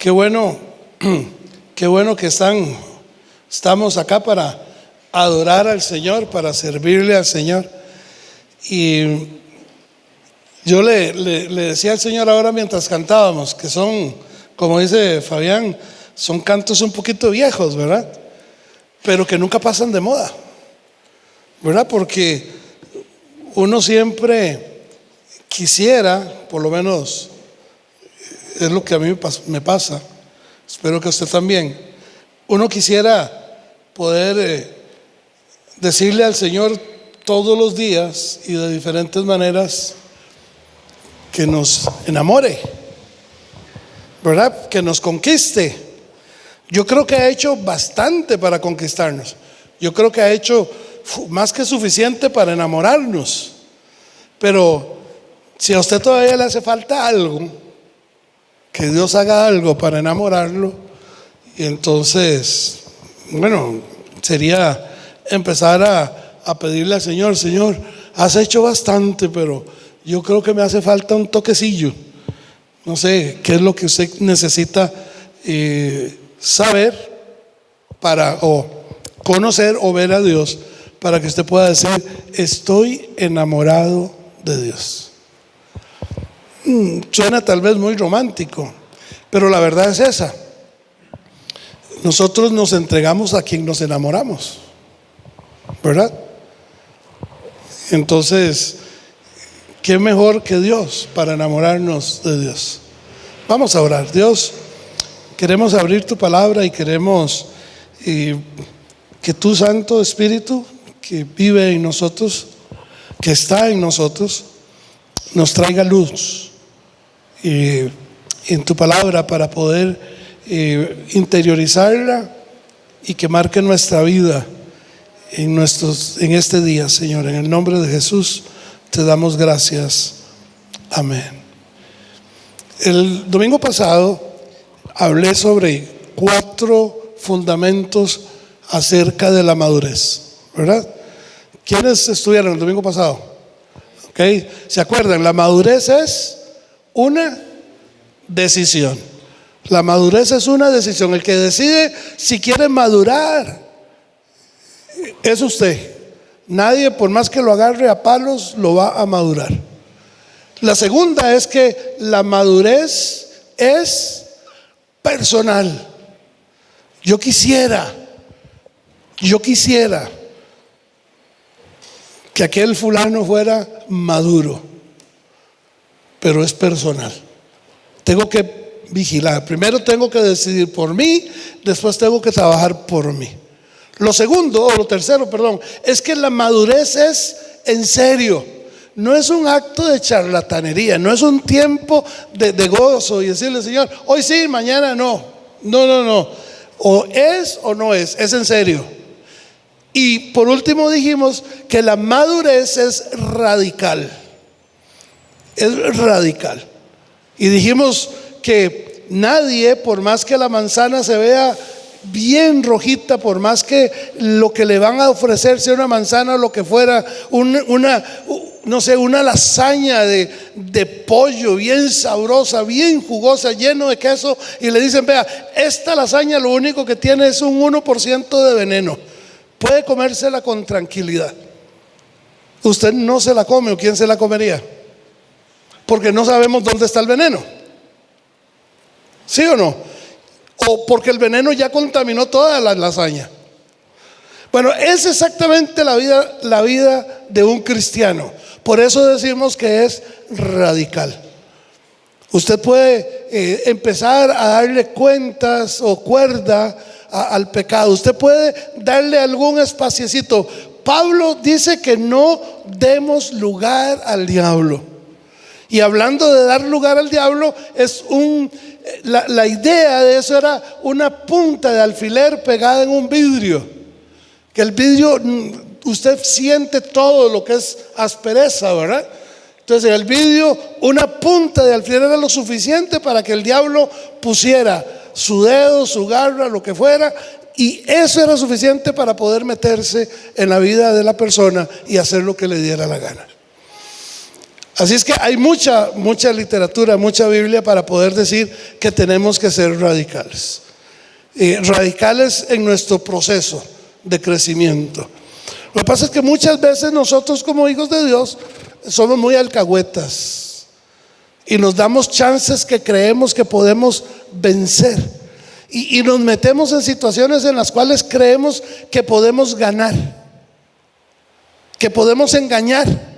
Qué bueno, qué bueno que estamos acá para adorar al Señor, para servirle al Señor. Y yo le decía al Señor ahora mientras cantábamos, que son, como dice Fabián, son cantos un poquito viejos, ¿verdad? Pero que nunca pasan de moda, ¿verdad? Porque uno siempre quisiera, por lo menos es lo que a mí me pasa, espero que a usted también, uno quisiera poder decirle al Señor todos los días y de diferentes maneras que nos enamore, ¿verdad? Que nos conquiste. Yo creo que ha hecho bastante para conquistarnos. Yo creo que ha hecho más que suficiente para enamorarnos. Pero si a usted todavía le hace falta algo, que Dios haga algo para enamorarlo, y entonces, bueno, sería empezar a pedirle al Señor: Señor, has hecho bastante, pero yo creo que me hace falta un toquecillo. No sé qué es lo que usted necesita saber para o conocer o ver a Dios, para que usted pueda decir: estoy enamorado de Dios. Suena tal vez muy romántico, pero la verdad es esa. Nosotros nos entregamos a quien nos enamoramos, ¿verdad? Entonces, ¿qué mejor que Dios para enamorarnos de Dios? Vamos a orar. Dios, queremos abrir tu palabra y queremos que tu Santo Espíritu, que vive en nosotros, que está en nosotros, nos traiga luz en tu palabra para poder interiorizarla y que marque nuestra vida en este día, Señor. En el nombre de Jesús te damos gracias. Amén. El domingo pasado hablé sobre 4 fundamentos acerca de la madurez, ¿verdad? ¿Quiénes estudiaron el domingo pasado? ¿Okay? ¿Se acuerdan? La madurez es una decisión. La madurez es una decisión. El que decide si quiere madurar es usted. Nadie, por más que lo agarre a palos, lo va a madurar. La segunda es que la madurez es personal. Yo quisiera que aquel fulano fuera maduro, pero es personal. Tengo que vigilar. Primero tengo que decidir por mí, después tengo que trabajar por mí. Lo tercero, es que la madurez es en serio. No es un acto de charlatanería, no es un tiempo de gozo y decirle: Señor, hoy sí, mañana no. No. O es o no es en serio. Y por último dijimos que la madurez es radical. Es radical. Y dijimos que nadie, por más que la manzana se vea bien rojita, por más que lo que le van a ofrecer sea una manzana o lo que fuera, una lasaña de pollo bien sabrosa, bien jugosa, lleno de queso, y le dicen: vea, esta lasaña lo único que tiene es un 1% de veneno, puede comérsela con tranquilidad. Usted no se la come, ¿o quién se la comería? Porque no sabemos dónde está el veneno, ¿sí o no? O porque el veneno ya contaminó toda la lasaña. Bueno, es exactamente la vida de un cristiano. Por eso decimos que es radical. Usted puede empezar a darle cuentas o cuerda al pecado. Usted puede darle algún espaciecito. Pablo dice que no demos lugar al diablo. Y hablando de dar lugar al diablo, la idea de eso era una punta de alfiler pegada en un vidrio. Que el vidrio, usted siente todo lo que es aspereza, ¿verdad? Entonces en el vidrio, una punta de alfiler era lo suficiente para que el diablo pusiera su dedo, su garra, lo que fuera, y eso era suficiente para poder meterse en la vida de la persona y hacer lo que le diera la gana. Así es que hay mucha literatura, mucha Biblia para poder decir que tenemos que ser radicales. Radicales en nuestro proceso de crecimiento. Lo que pasa es que muchas veces nosotros como hijos de Dios somos muy alcahuetas y nos damos chances que creemos que podemos vencer y nos metemos en situaciones en las cuales creemos que podemos ganar, que podemos engañar,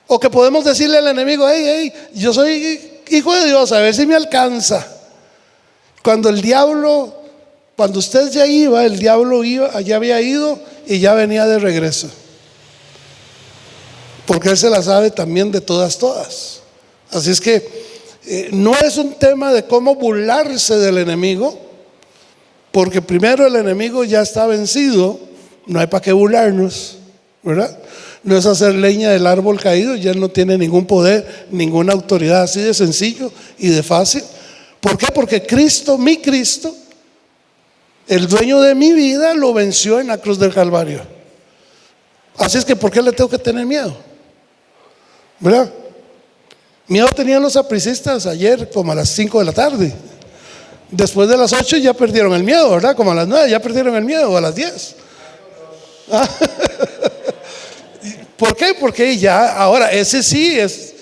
o que podemos decirle al enemigo: hey, yo soy hijo de Dios, a ver si me alcanza. Cuando usted ya iba, el diablo ya había ido y ya venía de regreso, porque él se la sabe también de todas. Así es que no es un tema de cómo burlarse del enemigo, porque primero el enemigo ya está vencido, no hay para qué burlarnos, ¿verdad? No es hacer leña del árbol caído, ya él no tiene ningún poder, ninguna autoridad, así de sencillo y de fácil. ¿Por qué? Porque Cristo, mi Cristo, el dueño de mi vida, lo venció en la cruz del Calvario. Así es que ¿por qué le tengo que tener miedo? ¿Verdad? Miedo tenían los sapricistas ayer como a las 5 de la tarde. Después de las 8 ya perdieron el miedo, ¿verdad? Como a las 9 ya perdieron el miedo, o a las 10. ¿Por qué? Porque ya, ahora ese sí es.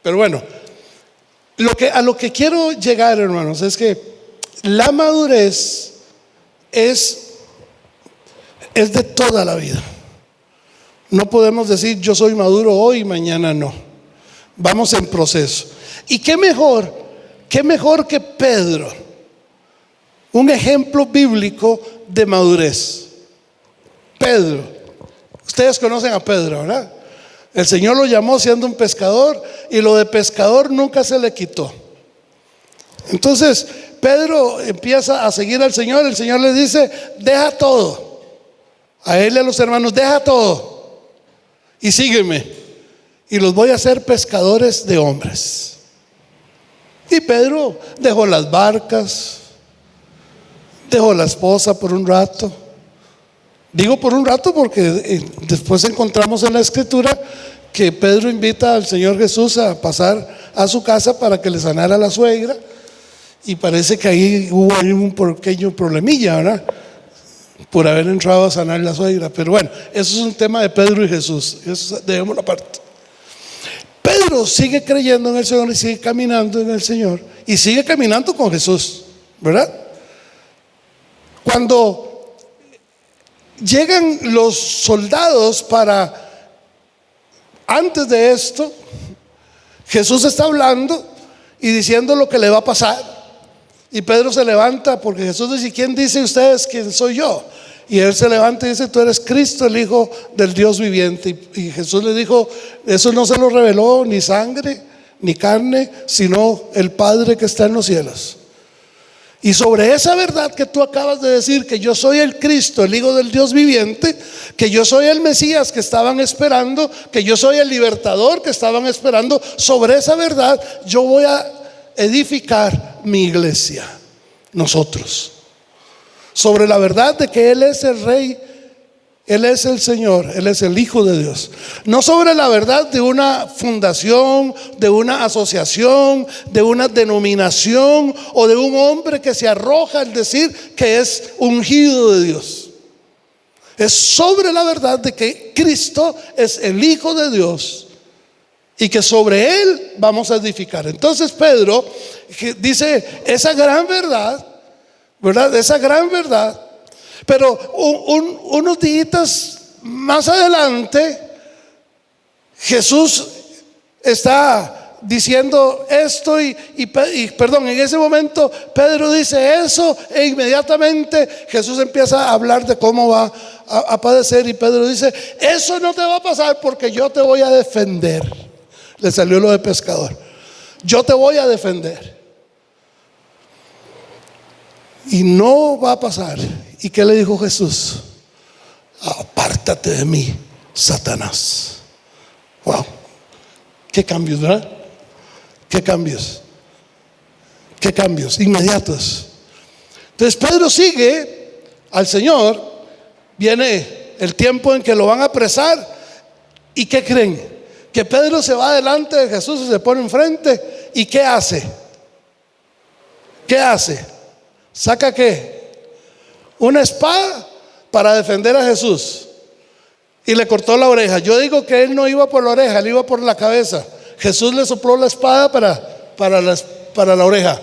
Pero bueno, a lo que quiero llegar, hermanos, es que la madurez es de toda la vida. No podemos decir yo soy maduro hoy y mañana no. Vamos en proceso. Y qué mejor que Pedro, un ejemplo bíblico de madurez. Pedro. Ustedes conocen a Pedro, ¿verdad? El Señor lo llamó siendo un pescador y lo de pescador nunca se le quitó. Entonces Pedro empieza a seguir al Señor. El Señor le dice: deja todo. A él y a los hermanos: deja todo y sígueme, y los voy a hacer pescadores de hombres. Y Pedro dejó las barcas, dejó la esposa por un rato. Digo por un rato porque después encontramos en la escritura que Pedro invita al Señor Jesús a pasar a su casa para que le sanara a la suegra, y parece que ahí hubo un pequeño problemilla, ¿verdad? Por haber entrado a sanar a la suegra. Pero bueno, eso es un tema de Pedro y Jesús, eso dejémoslo aparte. Pedro sigue creyendo en el Señor y sigue caminando en el Señor y sigue caminando con Jesús, ¿verdad? Cuando llegan los soldados antes de esto, Jesús está hablando y diciendo lo que le va a pasar. Y Pedro se levanta porque Jesús dice: ¿quién dice ustedes quién soy yo? Y él se levanta y dice: tú eres Cristo, el Hijo del Dios viviente. Y Jesús le dijo: eso no se lo reveló ni sangre ni carne, sino el Padre que está en los cielos. Y sobre esa verdad que tú acabas de decir, que yo soy el Cristo, el Hijo del Dios viviente, que yo soy el Mesías que estaban esperando, que yo soy el libertador que estaban esperando, sobre esa verdad yo voy a edificar mi iglesia, nosotros. Sobre la verdad de que Él es el Rey, Él es el Señor, Él es el Hijo de Dios. No sobre la verdad de una fundación, de una asociación, de una denominación o de un hombre que se arroja al decir que es ungido de Dios. Es sobre la verdad de que Cristo es el Hijo de Dios y que sobre Él vamos a edificar. Entonces Pedro dice esa gran verdad, ¿verdad? Esa gran verdad. Pero unos días más adelante, Jesús está diciendo esto perdón, en ese momento Pedro dice eso e inmediatamente Jesús empieza a hablar de cómo va a padecer, y Pedro dice: eso no te va a pasar porque yo te voy a defender. Le salió lo de pescador. Yo te voy a defender. Y no va a pasar. ¿Y qué le dijo Jesús? Apártate de mí, Satanás. Wow, qué cambios, ¿verdad? Qué cambios inmediatos. Entonces Pedro sigue al Señor. Viene el tiempo en que lo van a apresar. ¿Y qué creen? que Pedro se va delante de Jesús y se pone enfrente. ¿Y qué hace? ¿Qué hace? ¿Saca qué? Una espada para defender a Jesús. Y le cortó la oreja. Yo digo que él no iba por la oreja, él iba por la cabeza. Jesús le sopló la espada para la oreja.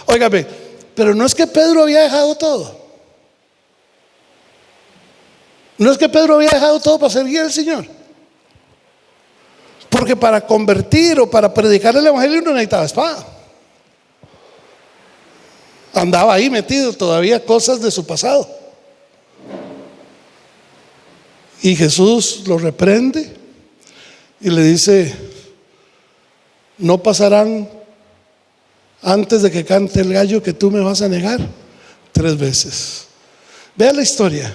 Óigame, pero no es que Pedro había dejado todo. No es que Pedro había dejado todo para servir al Señor. Porque para convertir o para predicar el evangelio no necesitaba espada. Andaba ahí metido todavía cosas de su pasado. Y Jesús lo reprende y le dice: no pasarán antes de que cante el gallo que tú me vas a negar 3 veces. Vea la historia.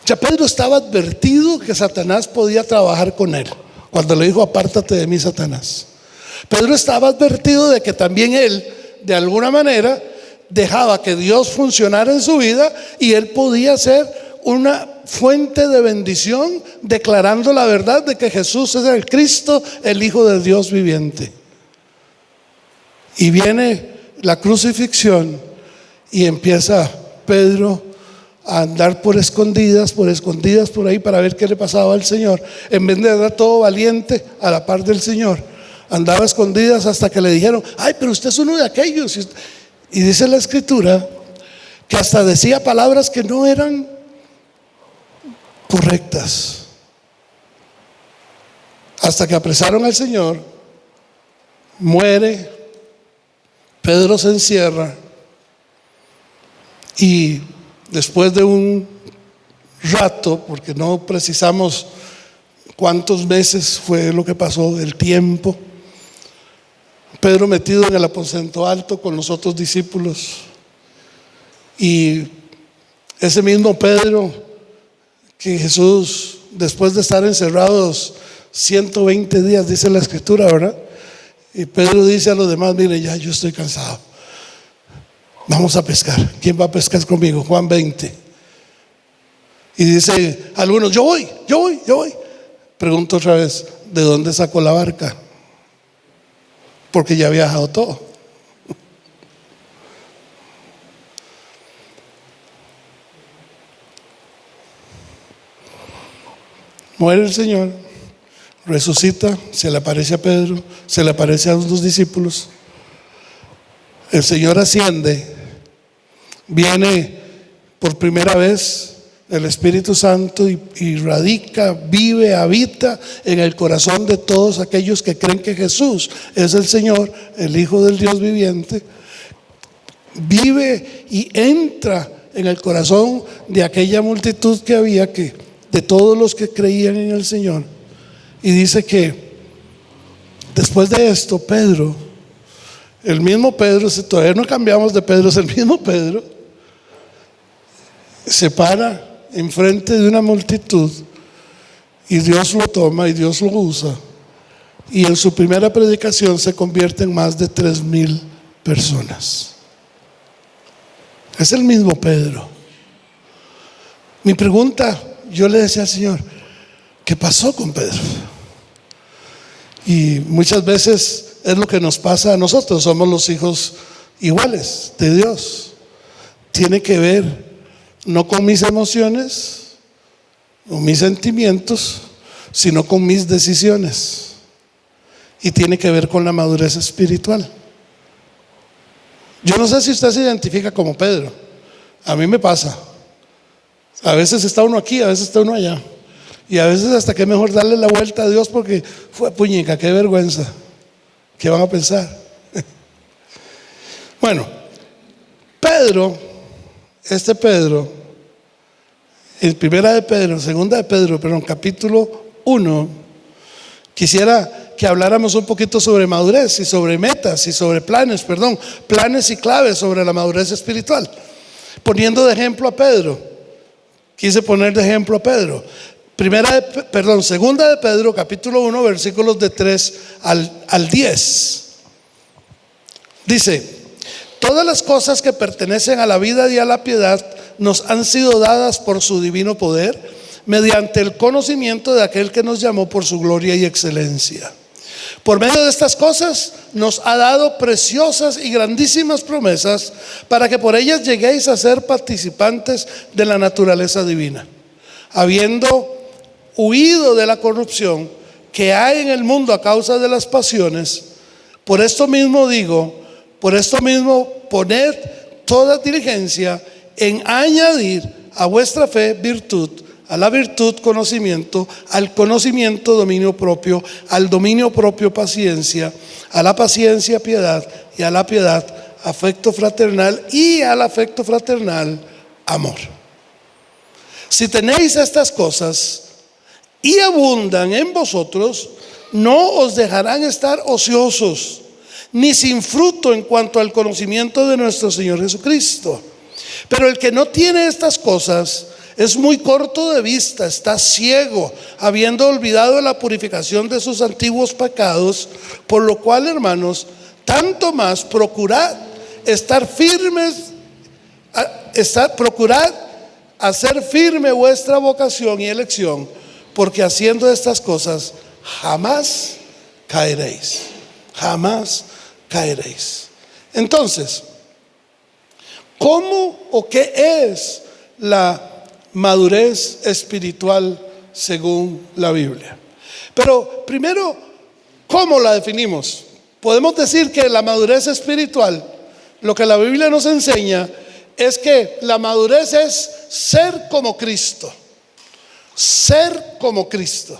Ya Pedro estaba advertido que Satanás podía trabajar con él cuando le dijo: apártate de mí, Satanás. Pedro estaba advertido de que también él, de alguna manera, dejaba que Dios funcionara en su vida y él podía ser una fuente de bendición, declarando la verdad de que Jesús es el Cristo, el Hijo de Dios viviente. Y viene la crucifixión y empieza Pedro a andar por escondidas por ahí para ver qué le pasaba al Señor. En vez de andar todo valiente a la par del Señor, andaba a escondidas hasta que le dijeron: ay, pero usted es uno de aquellos. Y dice la Escritura que hasta decía palabras que no eran correctas. Hasta que apresaron al Señor, muere, Pedro se encierra y después de un rato, porque no precisamos cuántos meses fue lo que pasó, el tiempo, Pedro metido en el aposento alto con los otros discípulos. Y ese mismo Pedro que Jesús, después de estar encerrados 120 días, dice la Escritura, ¿verdad? Y Pedro dice a los demás: mire, ya yo estoy cansado, vamos a pescar. ¿Quién va a pescar conmigo? Juan 20. Y dice algunos: yo voy. Pregunto otra vez: ¿de dónde sacó la barca? Porque ya había dejado todo. Muere el Señor, resucita, se le aparece a Pedro, se le aparece a los 2 discípulos. El Señor asciende, viene por primera vez el Espíritu Santo y radica, vive, habita en el corazón de todos aquellos que creen que Jesús es el Señor, el Hijo del Dios viviente. Vive y entra en el corazón de aquella multitud que había, de todos los que creían en el Señor. Y dice que después de esto, Pedro, el mismo Pedro, todavía no cambiamos de Pedro, es el mismo Pedro, se para enfrente de una multitud y Dios lo toma y Dios lo usa. Y en su primera predicación se convierte en más de 3,000 personas. Es el mismo Pedro. Mi pregunta, yo le decía al Señor: ¿qué pasó con Pedro? Y muchas veces es lo que nos pasa a nosotros. Somos los hijos iguales de Dios. Tiene que ver no con mis emociones o mis sentimientos, sino con mis decisiones. Y tiene que ver con la madurez espiritual. Yo no sé si usted se identifica como Pedro. A mí me pasa. A veces está uno aquí, a veces está uno allá. Y a veces hasta que es mejor darle la vuelta a Dios, porque fue puñica, qué vergüenza. ¿Qué van a pensar? Bueno, Pedro, en primera de Pedro, segunda de Pedro, pero en capítulo 1, quisiera que habláramos un poquito sobre madurez y sobre metas y sobre planes y claves sobre la madurez espiritual. Poniendo de ejemplo a Pedro. Quise poner de ejemplo a Pedro. Segunda de Pedro, capítulo 1, versículos de 3 al 10. Dice: todas las cosas que pertenecen a la vida y a la piedad nos han sido dadas por su divino poder, mediante el conocimiento de aquel que nos llamó por su gloria y excelencia. Por medio de estas cosas nos ha dado preciosas y grandísimas promesas para que por ellas lleguéis a ser participantes de la naturaleza divina, habiendo huido de la corrupción que hay en el mundo a causa de las pasiones. Por esto mismo poned toda diligencia en añadir a vuestra fe virtud, a la virtud conocimiento, al conocimiento dominio propio, al dominio propio paciencia, a la paciencia piedad, y a la piedad afecto fraternal, y al afecto fraternal amor. Si tenéis estas cosas y abundan en vosotros, no os dejarán estar ociosos, ni sin fruto en cuanto al conocimiento de nuestro Señor Jesucristo. Pero el que no tiene estas cosas es muy corto de vista, está ciego, habiendo olvidado la purificación de sus antiguos pecados. Por lo cual, hermanos, tanto más procurad estar firmes, procurad hacer firme vuestra vocación y elección, porque haciendo estas cosas jamás caeréis. Jamás caeréis. Entonces, ¿cómo o qué es la madurez espiritual según la Biblia? Pero primero, ¿cómo la definimos? Podemos decir que la madurez espiritual, lo que la Biblia nos enseña, es que la madurez es ser como Cristo. Ser como Cristo.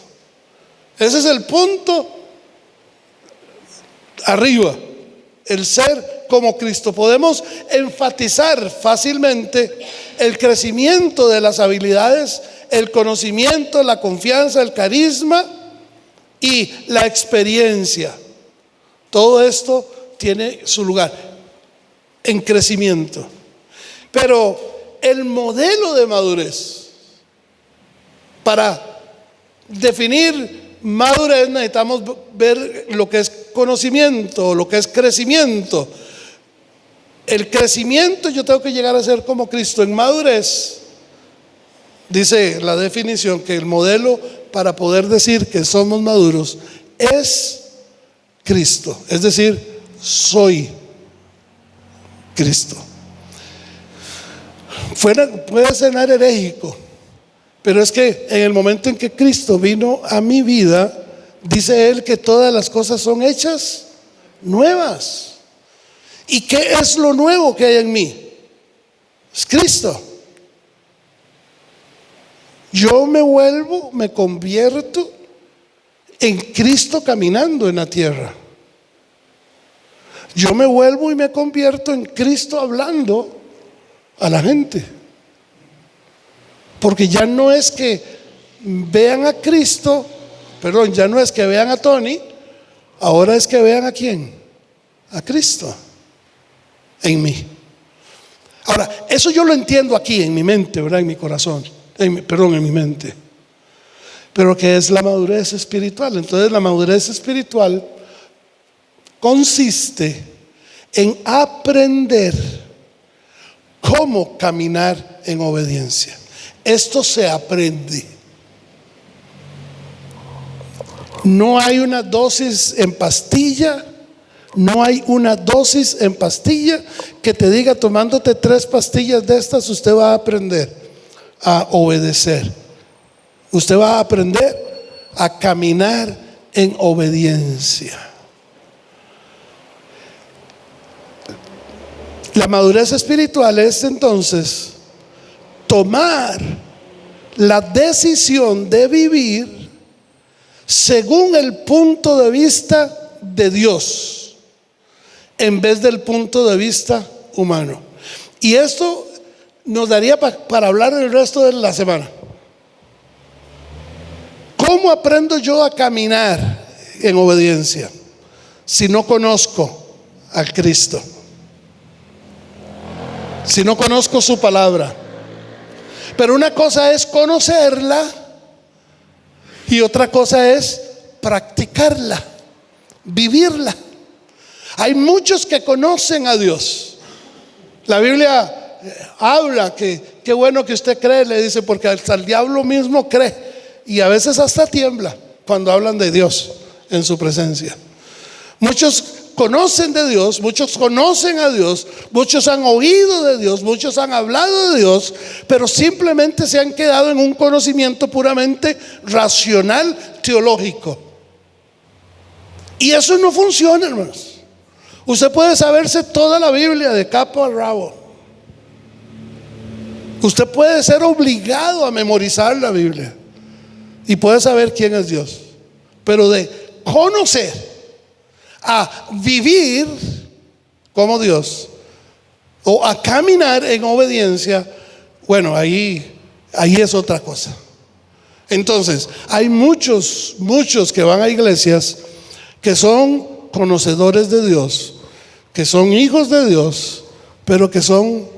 Ese es el punto arriba, el ser como Cristo. Podemos enfatizar fácilmente el crecimiento de las habilidades, el conocimiento, la confianza, el carisma y la experiencia. Todo esto tiene su lugar en crecimiento. Pero el modelo de madurez, para definir madurez necesitamos ver lo que es conocimiento, lo que es crecimiento. El crecimiento, yo tengo que llegar a ser como Cristo. En madurez, dice la definición, que el modelo para poder decir que somos maduros es Cristo. Es decir, soy Cristo. Puede sonar heréjico, pero es que en el momento en que Cristo vino a mi vida, dice Él que todas las cosas son hechas nuevas. ¿Y qué es lo nuevo que hay en mí? Es Cristo. Yo me convierto en Cristo caminando en la tierra. Yo me vuelvo y me convierto en Cristo hablando a la gente. Porque ya no es que vean a Cristo, ya no es que vean a Tony, ahora es que vean a quién, a Cristo en mí. Ahora, eso yo lo entiendo aquí en mi mente, ¿verdad? En mi corazón, en mi mente. Pero ¿qué es la madurez espiritual? Entonces la madurez espiritual consiste en aprender cómo caminar en obediencia. Esto se aprende. No hay una dosis en pastilla. No hay una dosis en pastilla que te diga, tomándote 3 pastillas de estas, usted va a aprender a obedecer. Usted va a aprender a caminar en obediencia. La madurez espiritual es entonces tomar la decisión de vivir según el punto de vista de Dios en vez del punto de vista humano. Y esto nos daría para hablar el resto de la semana. ¿Cómo aprendo yo a caminar en obediencia si no conozco a Cristo? Si no conozco su palabra. Pero una cosa es conocerla y otra cosa es practicarla, vivirla. Hay muchos que conocen a Dios. La Biblia habla que qué bueno que usted cree, le dice, porque hasta el diablo mismo cree. Y a veces hasta tiembla cuando hablan de Dios en su presencia. Muchos conocen de Dios, muchos conocen a Dios, muchos han oído de Dios, muchos han hablado de Dios, pero simplemente se han quedado en un conocimiento puramente racional, teológico. Y eso no funciona, hermanos. Usted puede saberse toda la Biblia de capo a rabo. Usted puede ser obligado a memorizar la Biblia y puede saber quién es Dios, pero de conocer a vivir como Dios o a caminar en obediencia, bueno, ahí es otra cosa. Entonces, hay muchos que van a iglesias que son conocedores de Dios, que son hijos de Dios, pero que son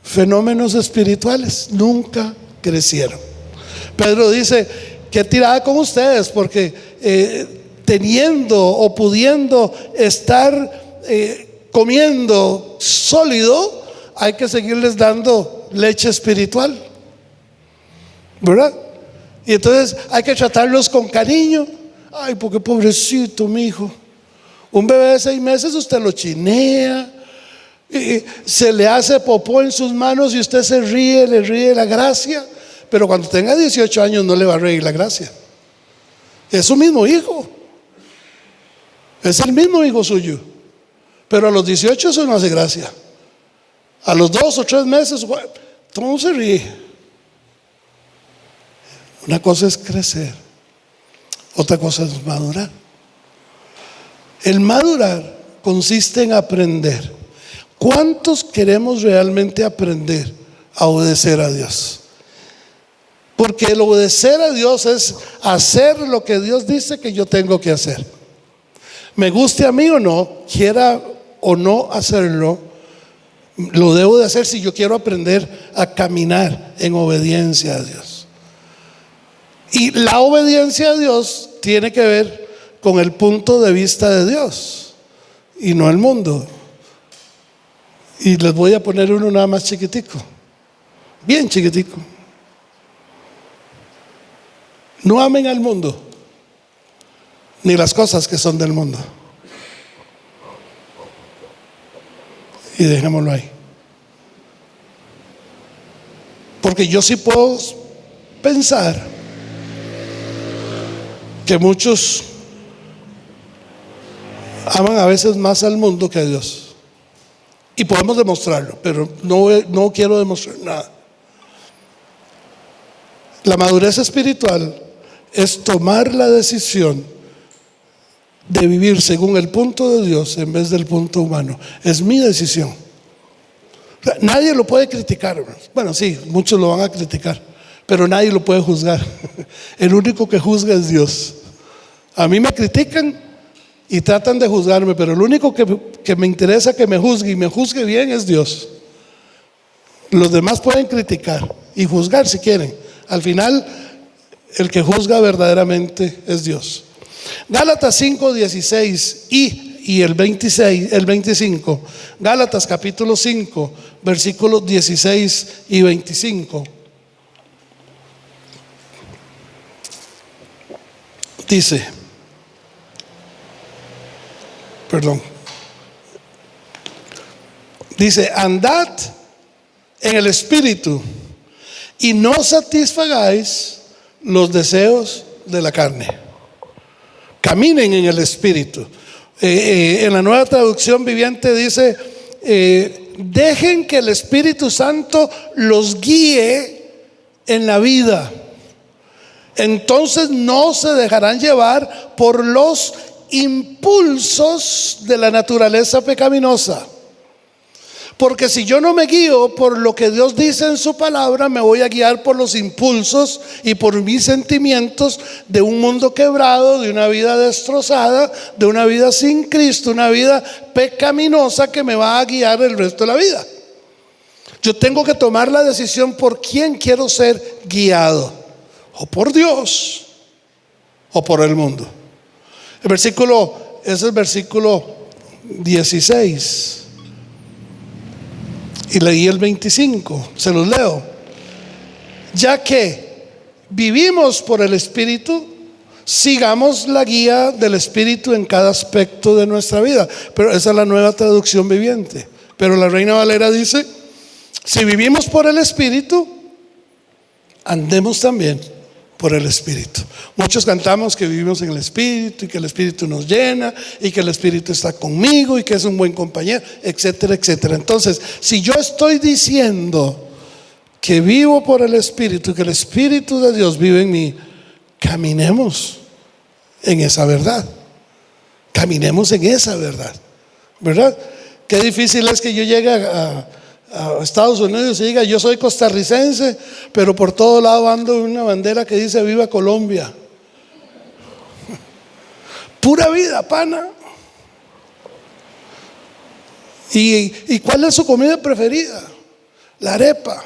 fenómenos espirituales, nunca crecieron. Pedro dice: qué tirada con ustedes, porque teniendo o pudiendo estar comiendo sólido, hay que seguirles dando leche espiritual, ¿verdad? Y entonces hay que tratarlos con cariño. Ay, porque pobrecito mi hijo. Un bebé de 6 meses usted lo chinea, y se le hace popó en sus manos y usted se ríe, le ríe la gracia. Pero cuando tenga 18 años no le va a reír la gracia. Es su mismo hijo, es el mismo hijo suyo, pero a los 18 eso no hace gracia. A los 2 o 3 meses todo se ríe. Una cosa es crecer, otra cosa es madurar. El madurar consiste en aprender. ¿Cuántos queremos realmente aprender a obedecer a Dios? Porque el obedecer a Dios es hacer lo que Dios dice que yo tengo que hacer. Me guste a mí o no, quiera o no hacerlo, lo debo de hacer si yo quiero aprender a caminar en obediencia a Dios. Y la obediencia a Dios tiene que ver con el punto de vista de Dios y no el mundo. Y les voy a poner uno nada más chiquitico, bien chiquitico. No amen al mundo, ni las cosas que son del mundo. Y dejémoslo ahí. Porque yo sí puedo pensar que muchos aman a veces más al mundo que a Dios. Y podemos demostrarlo, pero no quiero demostrar nada. La madurez espiritual es tomar la decisión de vivir según el punto de Dios en vez del punto humano. Es mi decisión. O sea, nadie lo puede criticar. Bueno, sí, muchos lo van a criticar, pero nadie lo puede juzgar. El único que juzga es Dios. A mí me critican y tratan de juzgarme, pero el único que me interesa que me juzgue y me juzgue bien es Dios. Los demás pueden criticar y juzgar si quieren. Al final, el que juzga verdaderamente es Dios. Gálatas 5:16 y el 26, el 25. Gálatas capítulo 5, versículos 16 y 25. Dice, andad en el Espíritu y no satisfagáis los deseos de la carne. Caminen en el Espíritu. En la Nueva Traducción Viviente dice, dejen que el Espíritu Santo los guíe en la vida. Entonces no se dejarán llevar por los impulsos de la naturaleza pecaminosa. Porque si yo no me guío por lo que Dios dice en su palabra, me voy a guiar por los impulsos y por mis sentimientos de un mundo quebrado, de una vida destrozada, de una vida sin Cristo, una vida pecaminosa que me va a guiar el resto de la vida. Yo tengo que tomar la decisión por quién quiero ser guiado, o por Dios o por el mundo. Es el versículo 16. Y leí el 25, se los leo. Ya que vivimos por el Espíritu, sigamos la guía del Espíritu en cada aspecto de nuestra vida. Pero esa es la Nueva Traducción Viviente. Pero la Reina Valera dice: si vivimos por el Espíritu, andemos también por el Espíritu. Muchos cantamos que vivimos en el Espíritu y que el Espíritu nos llena y que el Espíritu está conmigo y que es un buen compañero, etcétera, etcétera. Entonces, si yo estoy diciendo que vivo por el Espíritu y que el Espíritu de Dios vive en mí, caminemos en esa verdad. Caminemos en esa verdad, ¿verdad? Qué difícil es que yo llegue a Estados Unidos y diga: yo soy costarricense, pero por todo lado ando en una bandera que dice viva Colombia. Pura vida, pana. ¿Y cuál es su comida preferida? La arepa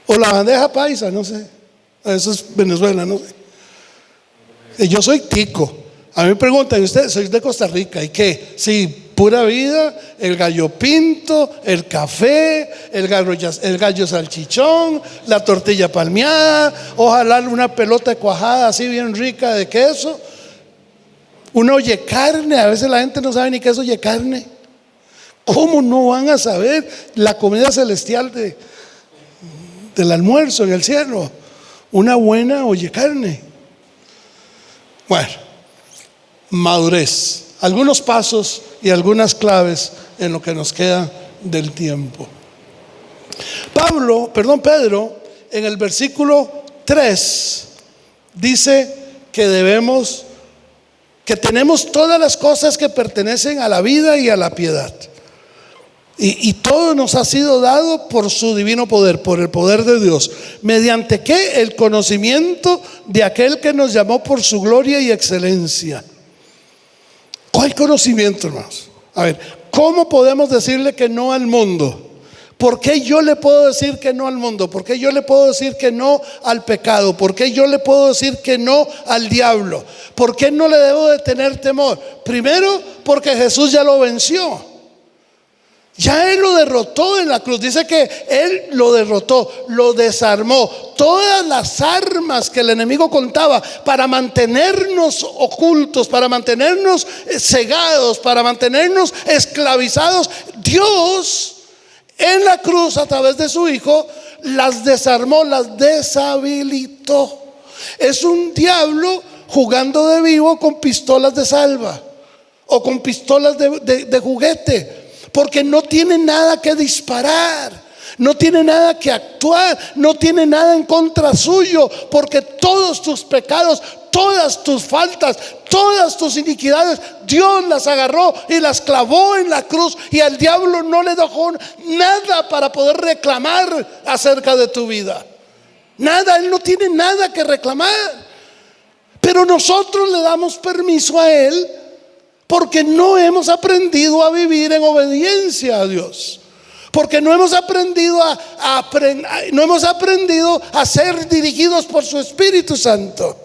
o la bandeja paisa, no sé. Eso es Venezuela, no sé. Yo soy tico. A mí me preguntan: ¿usted soy de Costa Rica? ¿Y qué? Sí, pura vida, el gallo pinto, el café, el gallo salchichón, la tortilla palmeada, ojalá una pelota de cuajada así bien rica de queso, una oye carne. A veces la gente no sabe ni qué es oye carne. ¿Cómo no van a saber la comida celestial del almuerzo en el cielo? Una buena oye carne. Bueno, madurez. Algunos pasos y algunas claves en lo que nos queda del tiempo. Pedro, en el versículo 3 dice que tenemos todas las cosas que pertenecen a la vida y a la piedad. Y todo nos ha sido dado por su divino poder, por el poder de Dios. ¿Mediante qué? El conocimiento de aquel que nos llamó por su gloria y excelencia. ¿Cuál conocimiento, hermanos? A ver, ¿cómo podemos decirle que no al mundo? ¿Por qué yo le puedo decir que no al mundo? ¿Por qué yo le puedo decir que no al pecado? ¿Por qué yo le puedo decir que no al diablo? ¿Por qué no le debo de tener temor? Primero, porque Jesús ya lo venció. Ya Él lo derrotó en la cruz. Dice que Él lo derrotó, lo desarmó. Todas las armas que el enemigo contaba para mantenernos ocultos, para mantenernos cegados, para mantenernos esclavizados, Dios en la cruz a través de su Hijo las desarmó, las deshabilitó. Es un diablo jugando de vivo con pistolas de salva o con pistolas de juguete. Porque no tiene nada que disparar, no tiene nada que actuar, no tiene nada en contra suyo. Porque todos tus pecados, todas tus faltas, todas tus iniquidades, Dios las agarró y las clavó en la cruz. Y al diablo no le dejó nada para poder reclamar acerca de tu vida. Nada, él no tiene nada que reclamar. Pero nosotros le damos permiso a él porque no hemos aprendido a vivir en obediencia a Dios. Porque no hemos aprendido a ser dirigidos por su Espíritu Santo.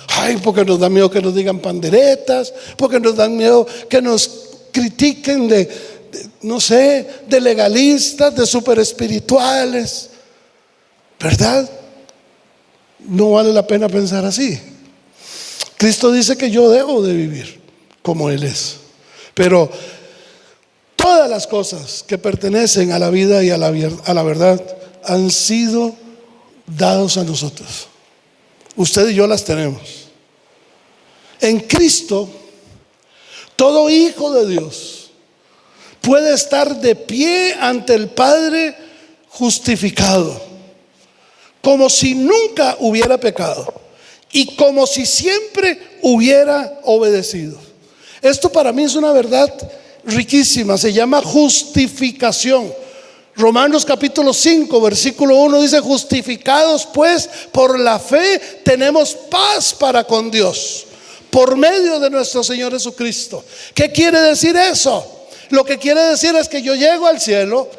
Ay, porque nos da miedo que nos digan panderetas, porque nos da miedo que nos critiquen de legalistas, de super espirituales, ¿verdad? No vale la pena pensar así. Cristo dice que yo debo de vivir como Él es. Pero todas las cosas que pertenecen a la vida y a la verdad han sido dados a nosotros. Usted y yo las tenemos. En Cristo, todo hijo de Dios puede estar de pie ante el Padre justificado, como si nunca hubiera pecado y como si siempre hubiera obedecido. Esto para mí es una verdad riquísima, se llama justificación. Romanos capítulo 5 versículo 1 dice: justificados pues por la fe tenemos paz para con Dios por medio de nuestro Señor Jesucristo. ¿Qué quiere decir eso? Lo que quiere decir es que yo llego al cielo,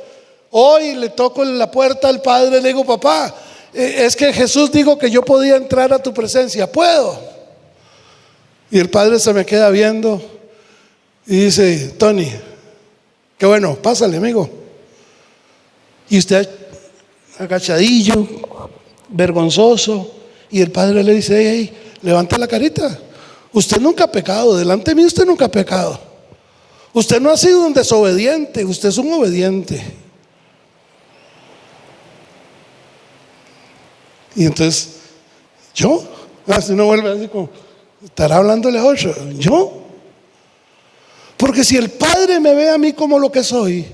hoy le toco en la puerta al Padre y le digo: papá, es que Jesús dijo que yo podía entrar a tu presencia, ¿puedo? Y el Padre se me queda viendo y dice: Tony, qué bueno, pásale, amigo. Y usted agachadillo, vergonzoso, y el padre le dice: hey, levanta la carita. Usted nunca ha pecado, delante de mí usted nunca ha pecado. Usted no ha sido un desobediente, usted es un obediente. Y entonces, ¿yo? Si uno vuelve así como, estará hablándole a otro. ¿Yo? Porque si el Padre me ve a mí como lo que soy,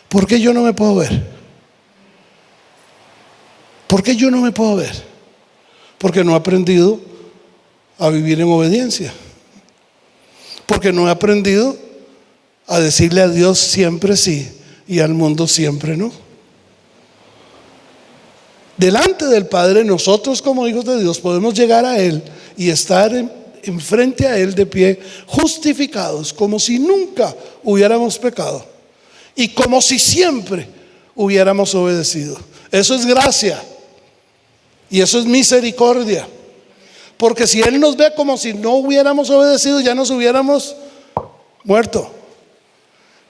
¿por qué yo no me puedo ver? ¿Por qué yo no me puedo ver? Porque no he aprendido a vivir en obediencia. Porque no he aprendido a decirle a Dios siempre sí y al mundo siempre no. Delante del Padre, nosotros como hijos de Dios podemos llegar a Él y estar enfrente a Él de pie, justificados, como si nunca hubiéramos pecado y como si siempre hubiéramos obedecido. Eso es gracia y eso es misericordia. Porque si Él nos ve como si no hubiéramos obedecido, ya nos hubiéramos muerto.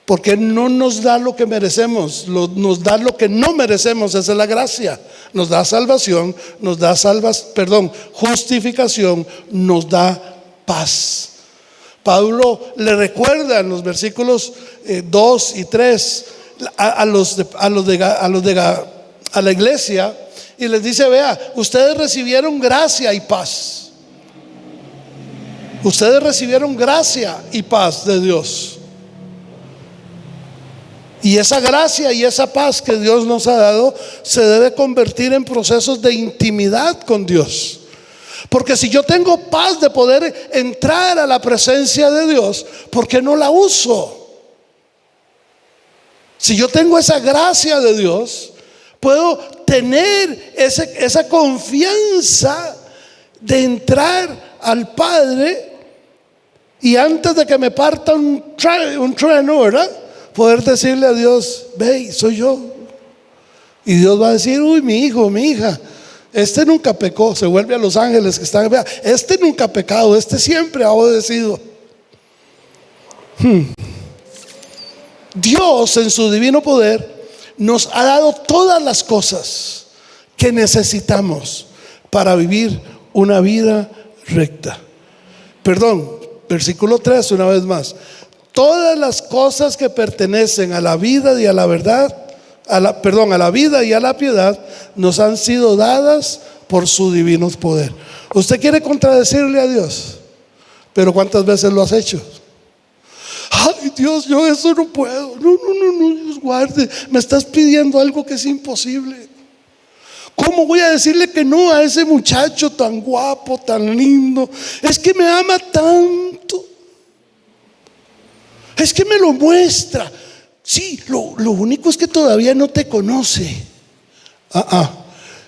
Porque Él no nos da lo que merecemos, nos da lo que no merecemos. Esa es la gracia. Nos da salvación, nos da justificación, nos da paz. Pablo le recuerda en los versículos 2 y 3 a la iglesia, y les dice: vea, ustedes recibieron gracia y paz. Ustedes recibieron gracia y paz de Dios. Y esa gracia y esa paz que Dios nos ha dado se debe convertir en procesos de intimidad con Dios. Porque si yo tengo paz de poder entrar a la presencia de Dios, ¿por qué no la uso? Si yo tengo esa gracia de Dios, puedo tener esa confianza de entrar al Padre, y antes de que me parta un trueno, ¿verdad?, poder decirle a Dios: ve, soy yo. Y Dios va a decir: uy, mi hijo, mi hija, este nunca pecó. Se vuelve a los ángeles que están: vea, este nunca ha pecado, este siempre ha obedecido. Dios en su divino poder nos ha dado todas las cosas que necesitamos para vivir una vida recta. Versículo 3 una vez más: todas las cosas que pertenecen a la vida y a la verdad, a la vida y a la piedad, nos han sido dadas por su divino poder. Usted quiere contradecirle a Dios, pero ¿cuántas veces lo has hecho? Ay, Dios, yo eso no puedo. No, Dios guarde, me estás pidiendo algo que es imposible. ¿Cómo voy a decirle que no a ese muchacho tan guapo, tan lindo? Es que me ama tanto. Es que me lo muestra. Sí, lo único es que todavía no te conoce.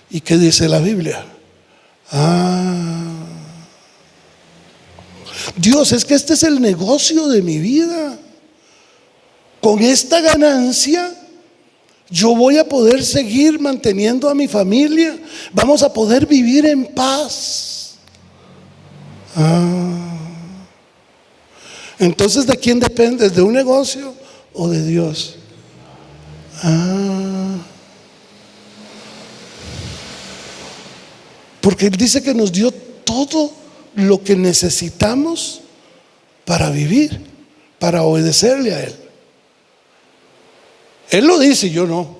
¿Y qué dice la Biblia? Dios, es que este es el negocio de mi vida. Con esta ganancia yo voy a poder seguir manteniendo a mi familia. Vamos a poder vivir en paz. Entonces, ¿de quién dependes? ¿De un negocio o de Dios? Porque Él dice que nos dio todo lo que necesitamos para vivir, para obedecerle a Él. Él lo dice, yo no.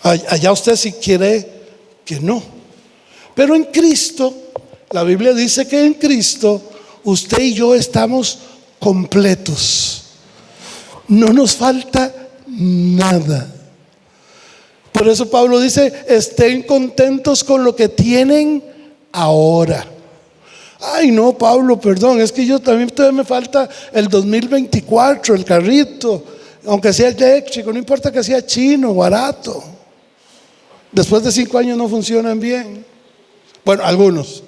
Allá usted si quiere que no. Pero en Cristo, la Biblia dice que en Cristo usted y yo estamos completos. No nos falta nada. Por eso Pablo dice: estén contentos con lo que tienen ahora. Ay, no, Pablo, perdón, es que yo también todavía me falta el 2024, el carrito, aunque sea eléctrico, no importa que sea chino, barato. Después de 5 años no funcionan bien. Bueno, algunos.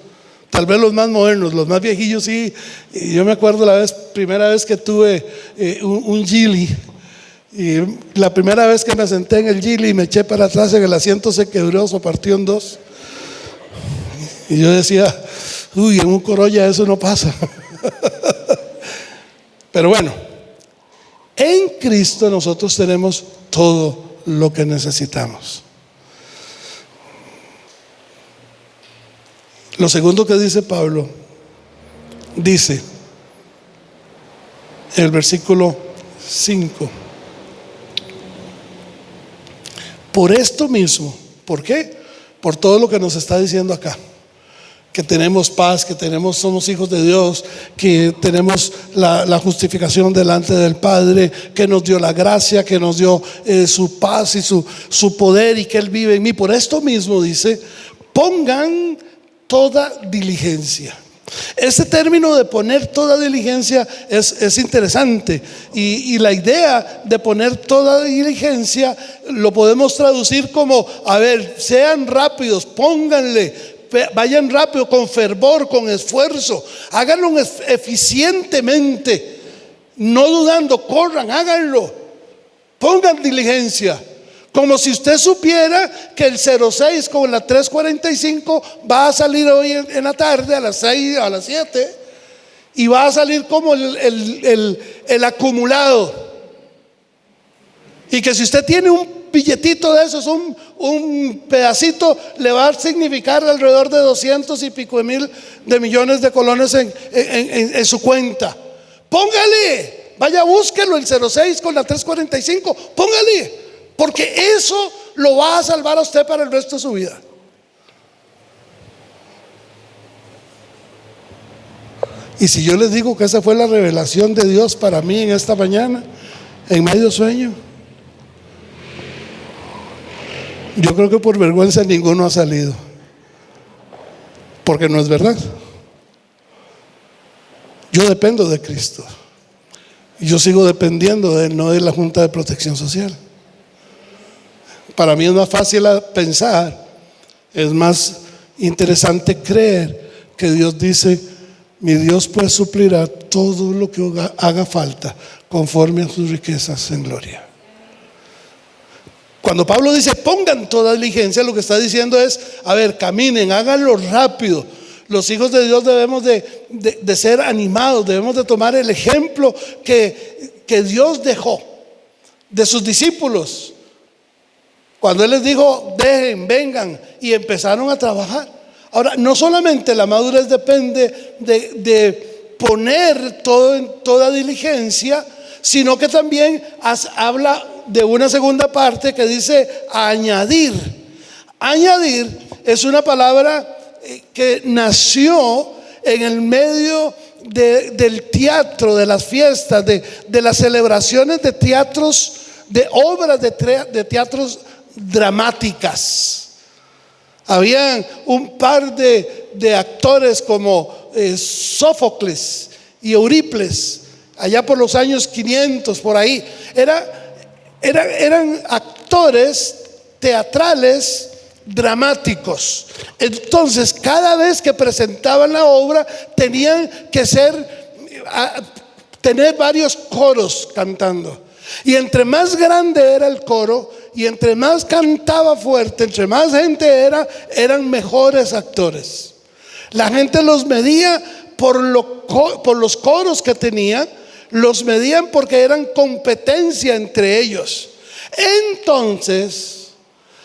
Tal vez los más modernos, los más viejillos sí. Y yo me acuerdo primera vez que tuve un Geely. Y la primera vez que me senté en el Geely y me eché para atrás, en el asiento se quebró, se partió en dos. Y yo decía: uy, en un Corolla eso no pasa. Pero bueno, En Cristo nosotros tenemos todo lo que necesitamos. Lo segundo que dice Pablo, dice en el versículo 5: por esto mismo. ¿Por qué? Por todo lo que nos está diciendo acá, que tenemos paz, que somos hijos de Dios, que tenemos la justificación delante del Padre, que nos dio la gracia, que nos dio su paz y su poder, y que Él vive en mí. Por esto mismo dice: pongan toda diligencia. Este término de poner toda diligencia es interesante, y la idea de poner toda diligencia lo podemos traducir como: a ver, sean rápidos, pónganle, vayan rápido, con fervor, con esfuerzo, háganlo eficientemente, no dudando, corran, háganlo, pongan diligencia. Como si usted supiera que el 06 con la 345 va a salir hoy en la tarde a las 6, a las 7, y va a salir como el acumulado. Y que si usted tiene un billetito de esos, un pedacito, le va a significar alrededor de 200 y pico de mil de millones de colones en su cuenta. Póngale, vaya, búsquelo, el 06 con la 345, póngale. Porque eso lo va a salvar a usted para el resto de su vida. Y si yo les digo que esa fue la revelación de Dios para mí en esta mañana, en medio sueño, yo creo que por vergüenza ninguno ha salido, porque no es verdad. Yo dependo de Cristo, y yo sigo dependiendo de Él, no de la Junta de Protección Social. Para mí es más fácil pensar, es más interesante creer que Dios dice: mi Dios pues suplirá todo lo que haga falta conforme a sus riquezas en gloria. Cuando Pablo dice pongan toda diligencia, lo que está diciendo es: a ver, caminen, háganlo rápido. Los hijos de Dios debemos de ser animados, debemos de tomar el ejemplo que Dios dejó de sus discípulos. Cuando Él les dijo: dejen, vengan, y empezaron a trabajar. Ahora, no solamente la madurez depende de poner todo en toda diligencia, sino que también habla de una segunda parte que dice añadir. Añadir es una palabra que nació en el medio del teatro, de las fiestas, de las celebraciones de teatros, de obras de teatros dramáticas. Habían un par de actores como Sófocles y Eurípides, allá por los años 500, por ahí. Eran actores teatrales dramáticos. Entonces, cada vez que presentaban la obra, tenían que tener varios coros cantando. Y entre más grande era el coro, y entre más cantaba fuerte, entre más gente eran mejores actores. La gente los medía por los coros que tenían, los medían porque eran competencia entre ellos. Entonces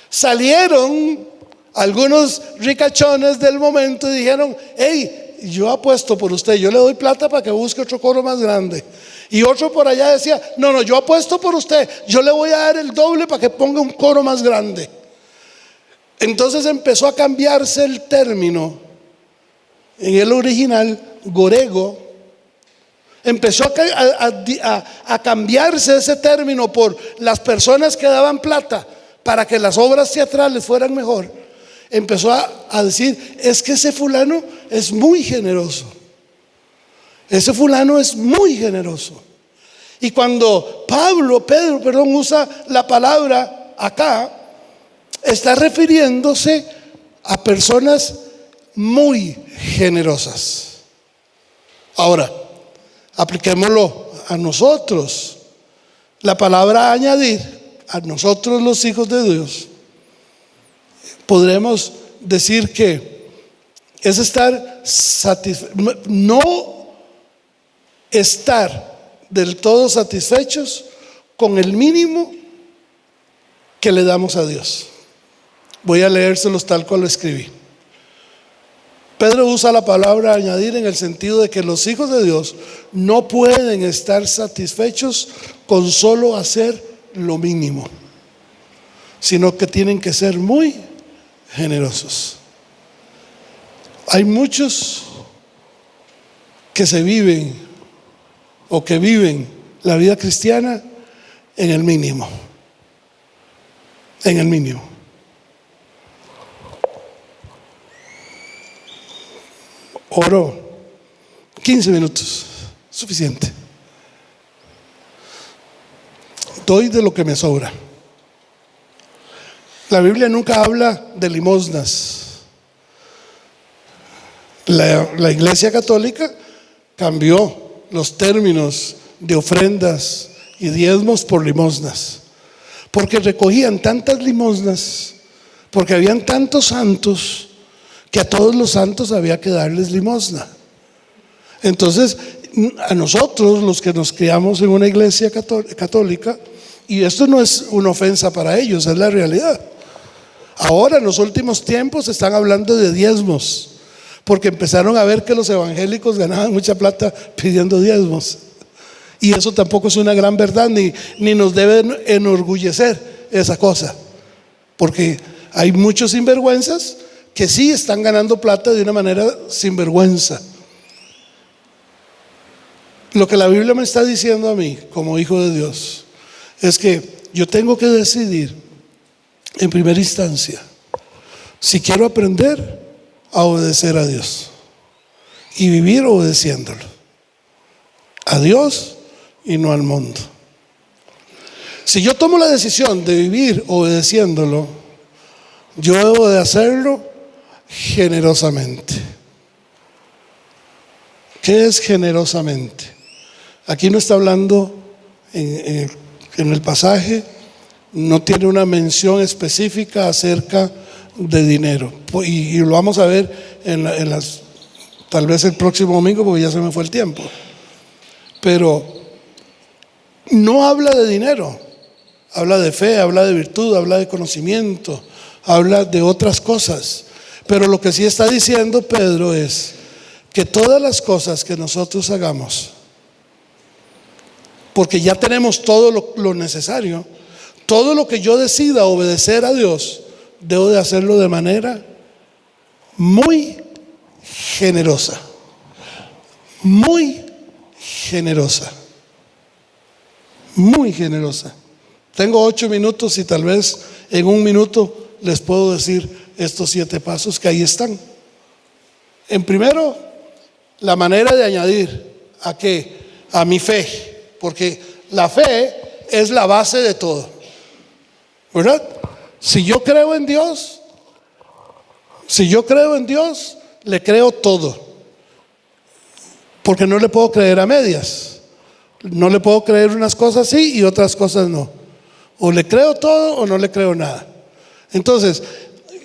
salieron algunos ricachones del momento y dijeron: hey, yo apuesto por usted, yo le doy plata para que busque otro coro más grande. Y otro por allá decía: no, yo apuesto por usted, yo le voy a dar el doble para que ponga un coro más grande. Entonces empezó a cambiarse el término. En el original, gorego, empezó a cambiarse ese término por las personas que daban plata para que las obras teatrales fueran mejor. Empezó a decir: es que ese fulano es muy generoso. Ese fulano es muy generoso. Y cuando Pedro usa la palabra acá, está refiriéndose a personas muy generosas. Ahora, apliquémoslo a nosotros. La palabra añadir, a nosotros los hijos de Dios, podremos decir que es estar no estar del todo satisfechos con el mínimo que le damos a Dios. Voy a leérselos tal cual lo escribí. Pedro usa la palabra añadir en el sentido de que los hijos de Dios no pueden estar satisfechos con solo hacer lo mínimo, sino que tienen que ser muy generosos. Hay muchos que se viven o que viven la vida cristiana en el mínimo. En el mínimo. Oro 15 minutos, suficiente. Doy de lo que me sobra. La Biblia nunca habla de limosnas. La Iglesia Católica cambió los términos de ofrendas y diezmos por limosnas, porque recogían tantas limosnas, porque habían tantos santos, que a todos los santos había que darles limosna. Entonces, a nosotros los que nos criamos en una iglesia católica, y esto no es una ofensa para ellos, es la realidad. Ahora en los últimos tiempos están hablando de diezmos, porque empezaron a ver que los evangélicos ganaban mucha plata pidiendo diezmos. Y eso tampoco es una gran verdad, ni nos debe enorgullecer esa cosa, porque hay muchos sinvergüenzas que sí están ganando plata de una manera sinvergüenza. Lo que la Biblia me está diciendo a mí como hijo de Dios es que yo tengo que decidir en primera instancia si quiero aprender a obedecer a Dios y vivir obedeciéndolo, a Dios y no al mundo. Si yo tomo la decisión de vivir obedeciéndolo, yo debo de hacerlo generosamente. ¿Qué es generosamente? Aquí no está hablando en el pasaje, no tiene una mención específica acerca de dinero, y lo vamos a ver tal vez el próximo domingo, porque ya se me fue el tiempo. Pero no habla de dinero, habla de fe, habla de virtud, habla de conocimiento, habla de otras cosas. Pero lo que sí está diciendo Pedro es que todas las cosas que nosotros hagamos, porque ya tenemos todo lo necesario, todo lo que yo decida obedecer a Dios, debo de hacerlo de manera muy generosa. Muy generosa. Muy generosa. Tengo 8 minutos y tal vez en 1 minuto les puedo decir estos 7 pasos que ahí están. En primero, la manera de añadir ¿a qué? A mi fe, porque la fe es la base de todo, ¿verdad? Si yo creo en Dios, le creo todo, porque no le puedo creer a medias. No le puedo creer unas cosas sí y otras cosas no. O le creo todo o no le creo nada. Entonces,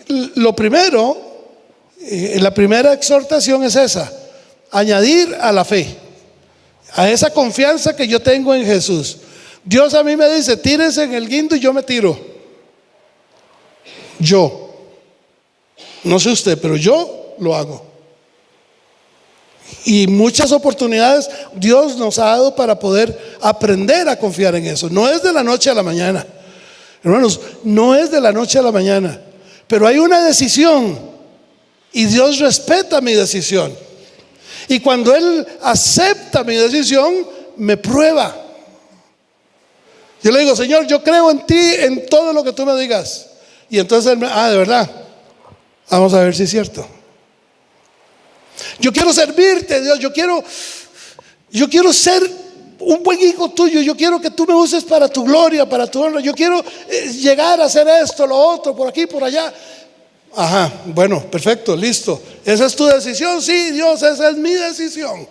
lo primero, la primera exhortación es esa: añadir a la fe, a esa confianza que yo tengo en Jesús. Dios a mí me dice: tírese en el guindo y yo me tiro. Yo, no sé usted, pero yo lo hago. Y muchas oportunidades Dios nos ha dado para poder aprender a confiar en eso. No es de la noche a la mañana, hermanos, no es de la noche a la mañana, pero hay una decisión y Dios respeta mi decisión. Y cuando Él acepta mi decisión, me prueba. Yo le digo: Señor, yo creo en ti, en todo lo que tú me digas. Y entonces Él me, de verdad, vamos a ver si es cierto. Yo quiero servirte, Dios, yo quiero ser un buen hijo tuyo, yo quiero que tú me uses para tu gloria, para tu honra, yo quiero llegar a hacer esto, lo otro, por aquí, por allá. Ajá, bueno, perfecto, listo. ¿Esa es tu decisión? Sí, Dios, esa es mi decisión.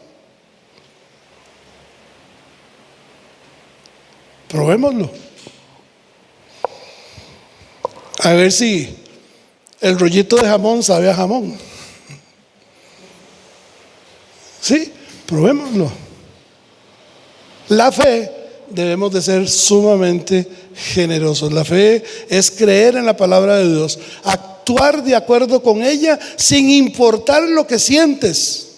Probémoslo. A ver si el rollito de jamón sabe a jamón. Sí, probémoslo. La fe, debemos de ser sumamente generosos. La fe es creer en la palabra de Dios, actuar de acuerdo con ella sin importar lo que sientes,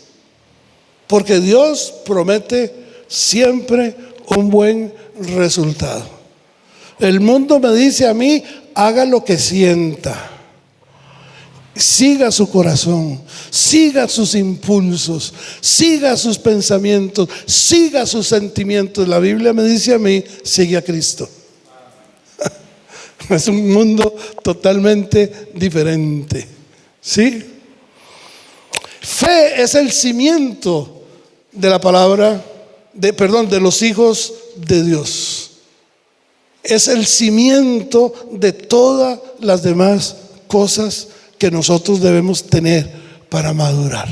porque Dios promete siempre un buen resultado. El mundo me dice a mí: haga lo que sienta, siga su corazón, siga sus impulsos, siga sus pensamientos, siga sus sentimientos. La Biblia me dice a mí: sigue a Cristo. Es un mundo totalmente diferente, ¿sí? Fe es el cimiento de la palabra, de los hijos de Dios. Es el cimiento de todas las demás cosas que nosotros debemos tener para madurar,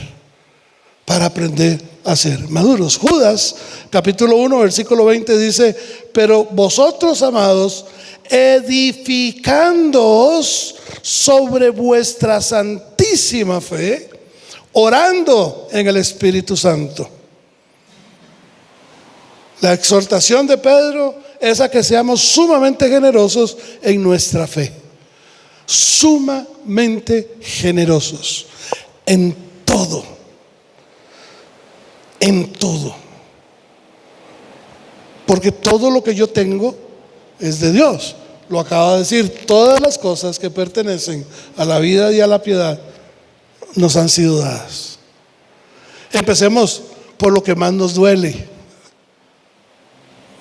para aprender a ser maduros. Judas, capítulo 1, versículo 20 dice: pero vosotros, amados, edificándoos sobre vuestra santísima fe, orando en el Espíritu Santo. La exhortación de Pedro es a que seamos sumamente generosos en nuestra fe. Sumamente generosos en todo. En todo. Porque todo lo que yo tengo es de Dios. Lo acaba de decir: todas las cosas que pertenecen a la vida y a la piedad nos han sido dadas. Empecemos por lo que más nos duele,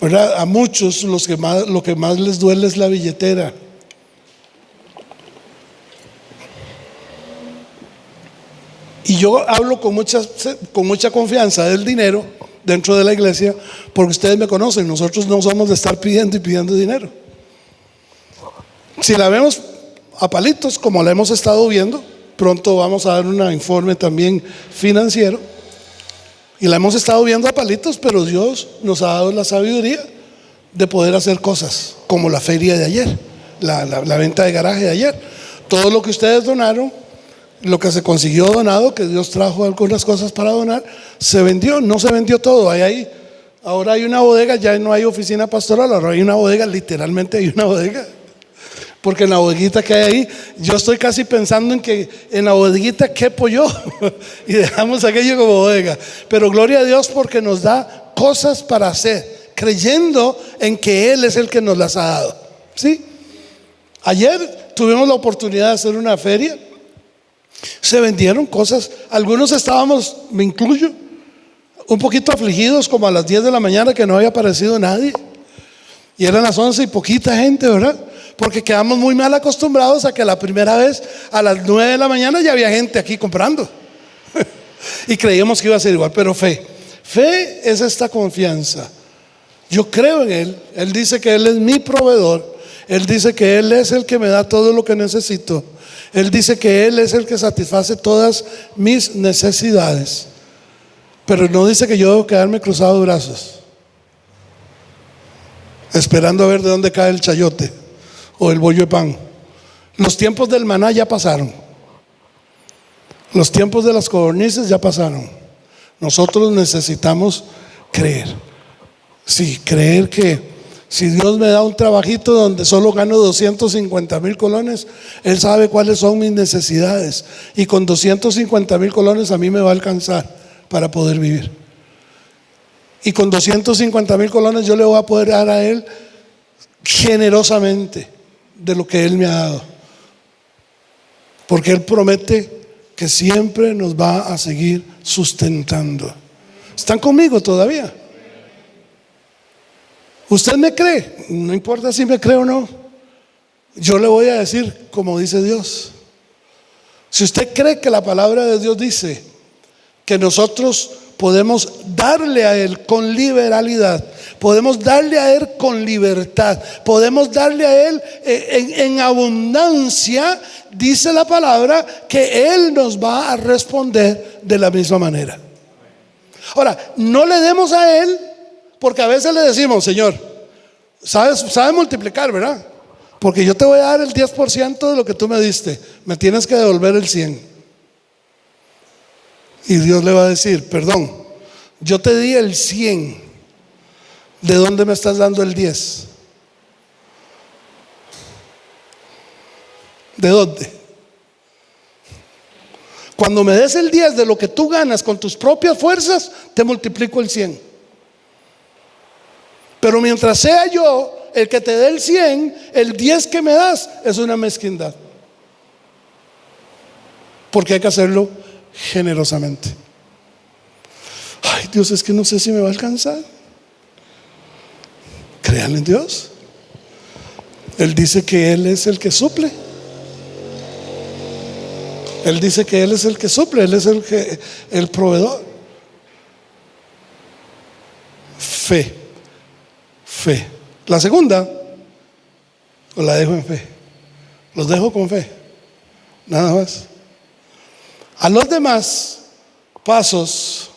¿verdad? A muchos lo que más les duele es la billetera. Y yo hablo con mucha confianza del dinero dentro de la iglesia, porque ustedes me conocen. Nosotros no somos de estar pidiendo y pidiendo dinero. Si la vemos a palitos, como la hemos estado viendo, pronto vamos a dar un informe también financiero, y la hemos estado viendo a palitos, pero Dios nos ha dado la sabiduría de poder hacer cosas, como la feria de ayer, la venta de garaje de ayer. Todo lo que ustedes donaron, lo que se consiguió donado, que Dios trajo algunas cosas para donar, se vendió. No se vendió todo. Ahora hay una bodega, ya no hay oficina pastoral, ahora hay una bodega, literalmente hay una bodega. Porque en la bodeguita que hay ahí, yo estoy casi pensando en que en la bodeguita quepo yo y dejamos aquello como bodega. Pero gloria a Dios, porque nos da cosas para hacer, creyendo en que Él es el que nos las ha dado, ¿sí? Ayer tuvimos la oportunidad de hacer una feria. Se vendieron cosas. Algunos estábamos, me incluyo, un poquito afligidos, como a las 10 de la mañana, que no había aparecido nadie. Y eran las 11 y poquita gente, ¿verdad? Porque quedamos muy mal acostumbrados a que la primera vez a las 9 de la mañana ya había gente aquí comprando. Y creíamos que iba a ser igual. Pero fe es esta confianza. Yo creo en Él. Él dice que Él es mi proveedor. Él dice que Él es el que me da todo lo que necesito. Él dice que Él es el que satisface todas mis necesidades. Pero no dice que yo debo quedarme cruzado de brazos, esperando a ver de dónde cae el chayote o el bollo de pan. Los tiempos del maná ya pasaron. Los tiempos de las codornices ya pasaron. Nosotros necesitamos creer. Sí, creer que si Dios me da un trabajito donde solo gano 250,000 colones, Él sabe cuáles son mis necesidades, y con 250,000 colones a mí me va a alcanzar para poder vivir. Y con 250,000 colones yo le voy a poder dar a Él generosamente de lo que Él me ha dado, porque Él promete que siempre nos va a seguir sustentando. ¿Están conmigo todavía? ¿Usted me cree? No importa si me cree o no. Yo le voy a decir como dice Dios. Si usted cree que la palabra de Dios dice que nosotros podemos darle a Él con liberalidad, podemos darle a Él con libertad, podemos darle a Él en abundancia, dice la palabra que Él nos va a responder de la misma manera. Ahora, no le demos a Él, porque a veces le decimos: Señor, sabes multiplicar, ¿verdad? Porque yo te voy a dar el 10% de lo que tú me diste, me tienes que devolver el 100. Y Dios le va a decir: perdón, yo te di el 100, ¿De dónde me estás dando el 10? ¿De dónde? Cuando me des el 10 de lo que tú ganas con tus propias fuerzas, te multiplico el 100. Pero mientras sea yo el que te dé el 100, el 10 que me das es una mezquindad. Porque hay que hacerlo generosamente. Ay, Dios, es que no sé si me va a alcanzar. Créanle en Dios. Él dice que Él es el que suple. Él dice que Él es el que suple. Él es el proveedor. Fe. La segunda, o la dejo en fe. Los dejo con fe. Nada más. A los demás pasos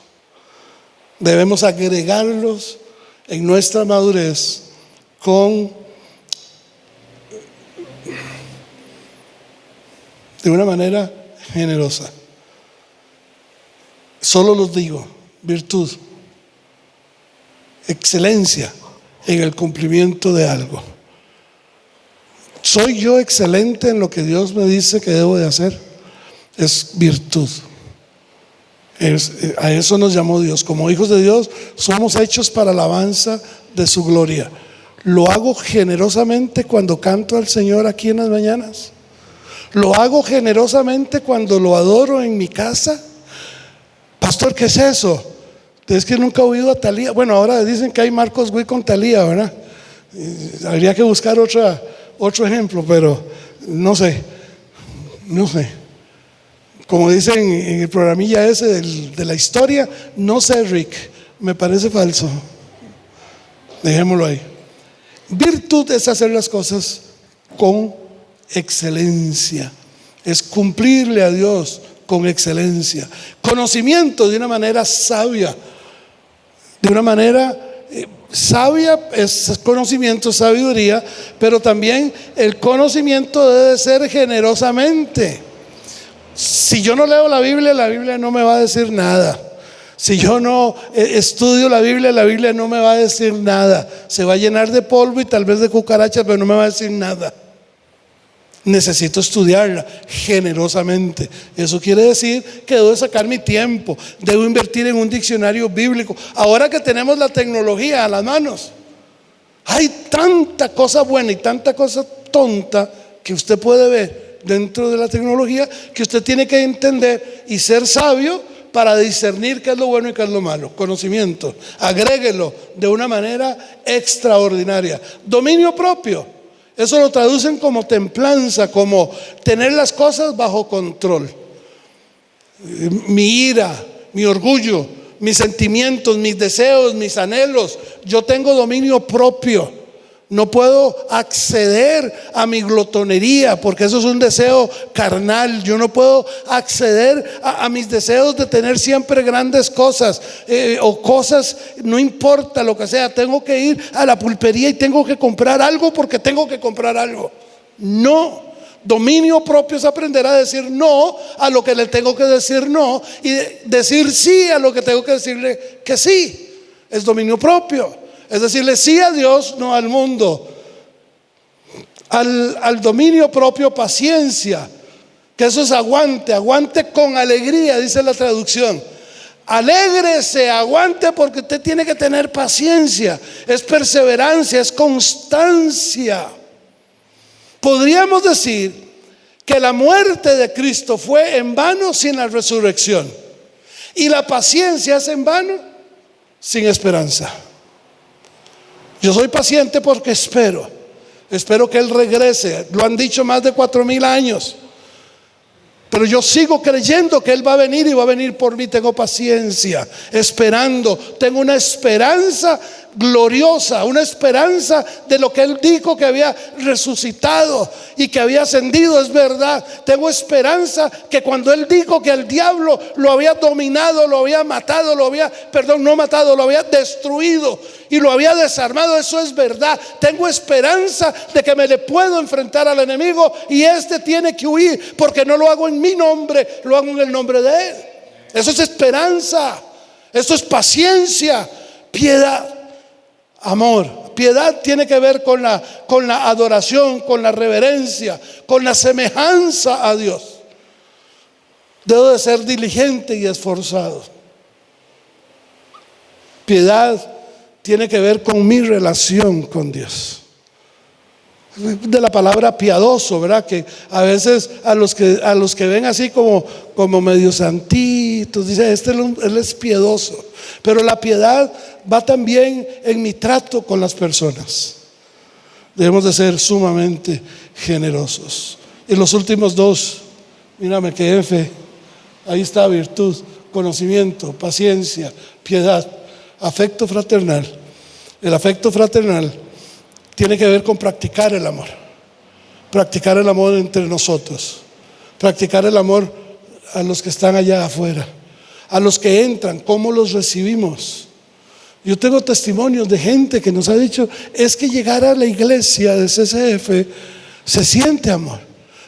debemos agregarlos en nuestra madurez de una manera generosa. Solo los digo: virtud, excelencia en el cumplimiento de algo. ¿Soy yo excelente en lo que Dios me dice que debo de hacer? Es virtud. A eso nos llamó Dios. Como hijos de Dios somos hechos para alabanza de su gloria. Lo hago generosamente cuando canto al Señor aquí en las mañanas. Lo hago generosamente cuando lo adoro en mi casa. Pastor, ¿qué es eso? Es que nunca he oído a Thalía. Bueno, ahora dicen que hay Marcos Witt con Thalía, ¿verdad? Habría que buscar otro ejemplo, pero no sé. Como dicen en el programilla ese de la historia, no sé, Rick, me parece falso. Dejémoslo ahí. Virtud es hacer las cosas con excelencia, es cumplirle a Dios con excelencia. Conocimiento de una manera sabia, sabia es conocimiento, sabiduría, pero también el conocimiento debe ser generosamente. Si yo no leo la Biblia no me va a decir nada. Si yo no estudio la Biblia no me va a decir nada. Se va a llenar de polvo y tal vez de cucarachas, pero no me va a decir nada. Necesito estudiarla generosamente. Eso quiere decir que debo sacar mi tiempo, debo invertir en un diccionario bíblico. Ahora que tenemos la tecnología a las manos, hay tanta cosa buena y tanta cosa tonta que usted puede ver dentro de la tecnología, que usted tiene que entender y ser sabio para discernir qué es lo bueno y qué es lo malo. Conocimiento, agréguelo de una manera extraordinaria. Dominio propio, eso lo traducen como templanza, como tener las cosas bajo control. Mi ira, mi orgullo, mis sentimientos, mis deseos, mis anhelos, yo tengo dominio propio. No puedo acceder a mi glotonería porque eso es un deseo carnal. Yo no puedo acceder a mis deseos de tener siempre grandes cosas o cosas, no importa lo que sea. Tengo que ir a la pulpería y tengo que comprar algo porque tengo que comprar algo. No, dominio propio es aprender a decir no a lo que le tengo que decir no y decir sí a lo que tengo que decirle que sí. Es dominio propio. Es decirle sí a Dios, no al mundo. Al dominio propio, paciencia, que eso es aguante con alegría, dice la traducción. Alégrese, aguante, porque usted tiene que tener paciencia. Es perseverancia, es constancia. Podríamos decir que la muerte de Cristo fue en vano sin la resurrección, y la paciencia es en vano sin esperanza. Yo soy paciente porque espero que Él regrese. Lo han dicho más de 4,000 años. Pero yo sigo creyendo que Él va a venir y va a venir por mí. Tengo paciencia, esperando. Tengo una esperanza gloriosa, una esperanza de lo que Él dijo, que había resucitado y que había ascendido. Es verdad. Tengo esperanza que cuando Él dijo que el diablo lo había dominado, lo había matado, lo había destruido y lo había desarmado, eso es verdad. Tengo esperanza de que me le puedo enfrentar al enemigo y este tiene que huir, porque no lo hago en mi nombre, lo hago en el nombre de Él. Eso es esperanza, eso es paciencia, piedad. amor. Piedad tiene que ver con la adoración, con la reverencia, con la semejanza a Dios. Debo de ser diligente y esforzado. Piedad tiene que ver con mi relación con Dios. De la palabra piadoso, ¿verdad? Que a veces a los que ven así como medio santitos, dice, él es piedoso. Pero la piedad va también en mi trato con las personas. Debemos de ser sumamente generosos. Y los últimos dos, mira, me quedé en fe. Ahí está: virtud, conocimiento, paciencia, piedad, afecto fraternal. El afecto fraternal tiene que ver con practicar el amor. Practicar el amor entre nosotros. Practicar el amor a los que están allá afuera. A los que entran, cómo los recibimos. Yo tengo testimonios de gente que nos ha dicho: es que llegar a la iglesia de CCF se siente amor.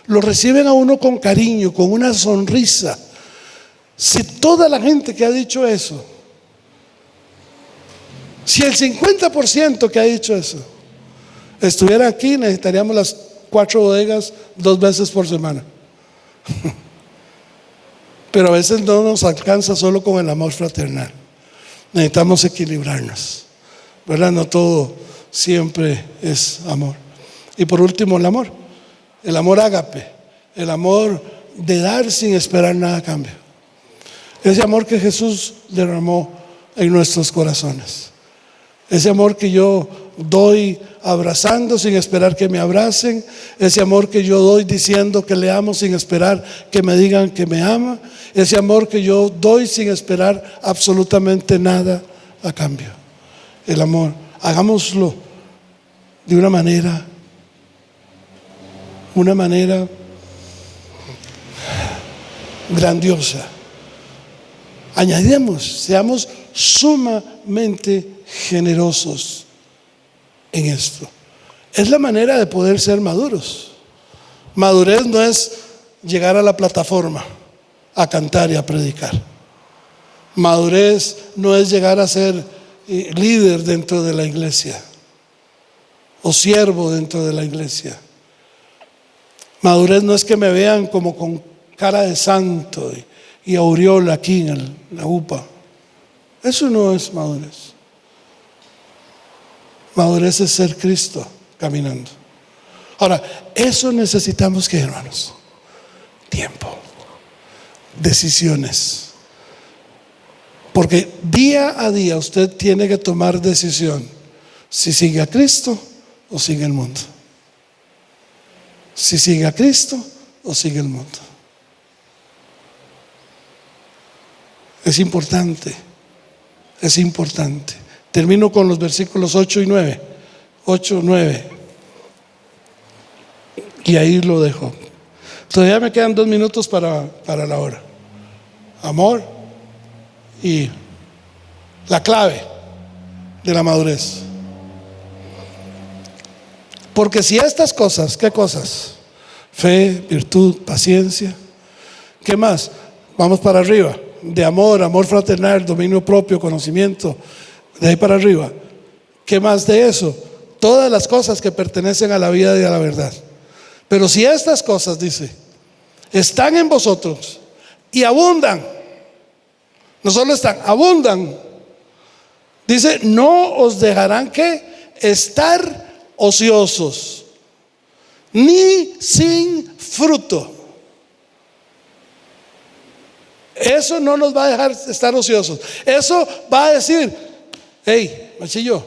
Lo reciben a uno con cariño, con una sonrisa. Si toda la gente que ha dicho eso, si el 50% que ha dicho eso estuviera aquí, necesitaríamos las 4 bodegas 2 veces por semana. Pero a veces no nos alcanza solo con el amor fraternal. Necesitamos equilibrarnos, ¿verdad? No todo siempre es amor. Y por último, el amor ágape, el amor de dar sin esperar nada a cambio. Ese amor que Jesús derramó en nuestros corazones. Ese amor que yo doy abrazando sin esperar que me abracen. Ese amor que yo doy diciendo que le amo sin esperar que me digan que me ama. Ese amor que yo doy sin esperar absolutamente nada a cambio. El amor, hagámoslo de una manera grandiosa. Añadimos, seamos sumamente generosos en esto. Es la manera de poder ser maduros. Madurez no es llegar a la plataforma a cantar y a predicar. Madurez no es llegar a ser líder dentro de la iglesia o siervo dentro de la iglesia. Madurez no es que me vean como con cara de santo y aureola aquí en la UPA. Eso no es madurez. Madurez es ser Cristo caminando. Ahora, eso necesitamos, que hermanos, tiempo, decisiones. Porque día a día usted tiene que tomar decisión si sigue a Cristo o sigue el mundo. Si sigue a Cristo o sigue el mundo. Es importante. Es importante. Termino con los versículos 8 y 9. 8, 9. Y ahí lo dejo. Todavía me quedan 2 minutos para la hora. Amor y la clave de la madurez. Porque si estas cosas, ¿qué cosas? Fe, virtud, paciencia. ¿Qué más? Vamos para arriba. De amor fraternal, dominio propio, conocimiento. De ahí para arriba. ¿Qué más de eso? Todas las cosas que pertenecen a la vida y a la verdad. Pero si estas cosas, dice, están en vosotros y abundan, no solo están, abundan, dice, no os dejarán que estar ociosos, ni sin fruto. Eso no nos va a dejar estar ociosos. Eso va a decir: hey, machillo,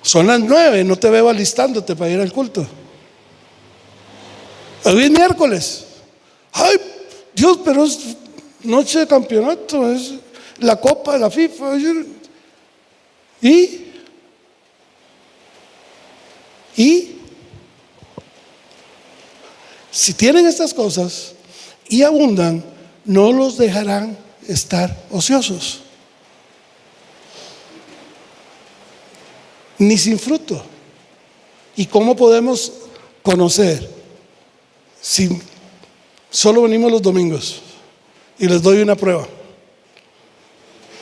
son las 9, no te veo alistándote para ir al culto. Hoy es miércoles. Ay, Dios, pero es noche de campeonato, es la copa de la FIFA. Y si tienen estas cosas y abundan, no los dejarán estar ociosos, ni sin fruto. ¿Y cómo podemos conocer? Si solo venimos los domingos, y les doy una prueba.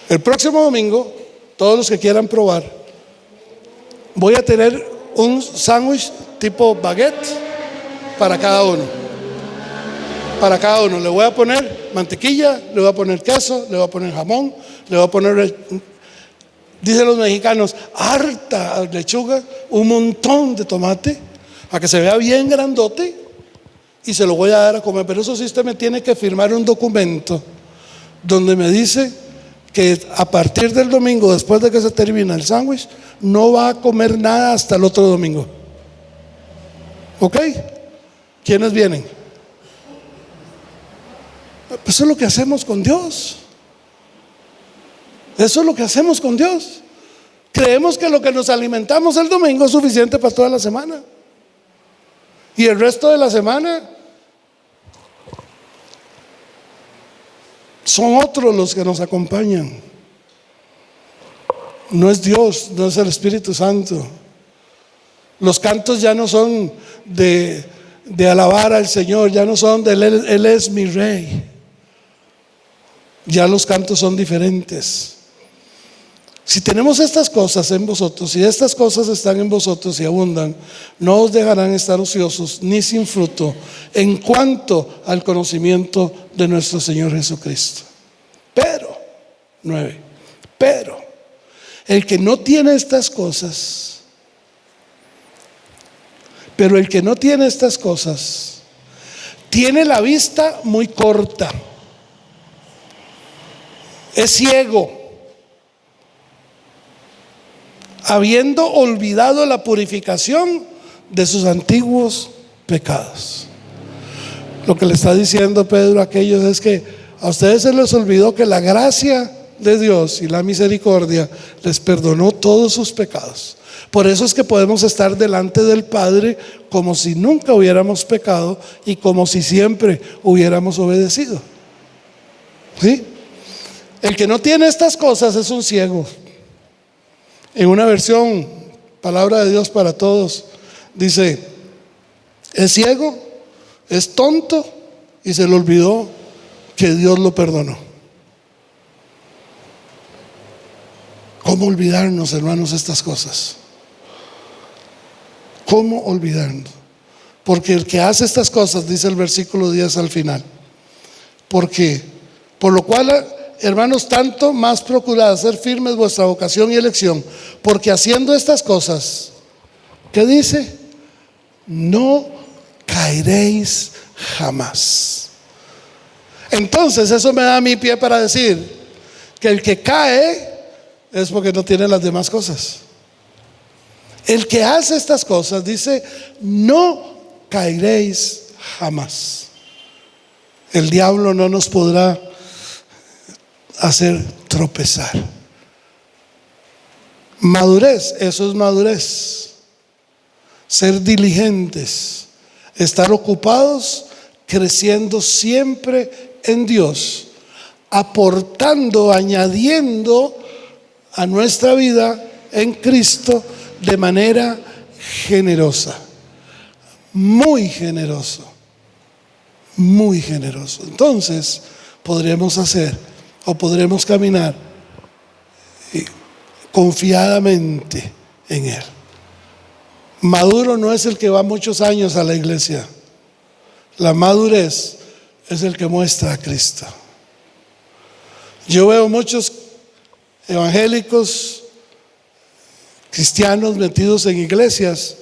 El próximo domingo, todos los que quieran probar, voy a tener un sándwich tipo baguette para cada uno. Para cada uno le voy a poner mantequilla, le voy a poner queso, le voy a poner jamón, le voy a poner, dicen los mexicanos, harta lechuga, un montón de tomate, para que se vea bien grandote, y se lo voy a dar a comer. Pero eso sí, usted me tiene que firmar un documento donde me dice que a partir del domingo, después de que se termina el sándwich, no va a comer nada hasta el otro domingo. ¿Ok? ¿Quiénes vienen? Pues eso es lo que hacemos con Dios. Eso es lo que hacemos con Dios. Creemos que lo que nos alimentamos el domingo es suficiente para toda la semana. Y el resto de la semana son otros los que nos acompañan. No es Dios, no es el Espíritu Santo. Los cantos ya no son de alabar al Señor, ya no son de Él es mi Rey. Ya los cantos son diferentes. Si tenemos estas cosas en vosotros, si estas cosas están en vosotros y abundan, no os dejarán estar ociosos ni sin fruto en cuanto al conocimiento de nuestro Señor Jesucristo. Pero, 9, pero el que no tiene estas cosas, tiene la vista muy corta, es ciego, habiendo olvidado la purificación de sus antiguos pecados. Lo que le está diciendo Pedro a aquellos es que a ustedes se les olvidó que la gracia de Dios y la misericordia les perdonó todos sus pecados. Por eso es que podemos estar delante del Padre como si nunca hubiéramos pecado y como si siempre hubiéramos obedecido. ¿Sí? El que no tiene estas cosas es un ciego. En una versión, Palabra de Dios para Todos, dice: es ciego, es tonto y se le olvidó que Dios lo perdonó. ¿Cómo olvidarnos, hermanos, estas cosas? ¿Cómo olvidarnos? Porque el que hace estas cosas, dice el versículo 10 al final, porque por lo cual, hermanos, tanto más procurad hacer firmes vuestra vocación y elección, porque haciendo estas cosas, ¿qué dice? No caeréis jamás. Entonces eso me da mi pie para decir que el que cae es porque no tiene las demás cosas. El que hace estas cosas dice: no caeréis jamás. El diablo no nos podrá hacer tropezar. Madurez, eso es madurez. Ser diligentes, estar ocupados, creciendo siempre en Dios, aportando, añadiendo a nuestra vida en Cristo de manera generosa, muy generoso, muy generoso. Entonces podremos hacer o podremos caminar confiadamente en Él. Maduro no es el que va muchos años a la iglesia. La madurez es el que muestra a Cristo. Yo veo muchos evangélicos, cristianos metidos en iglesias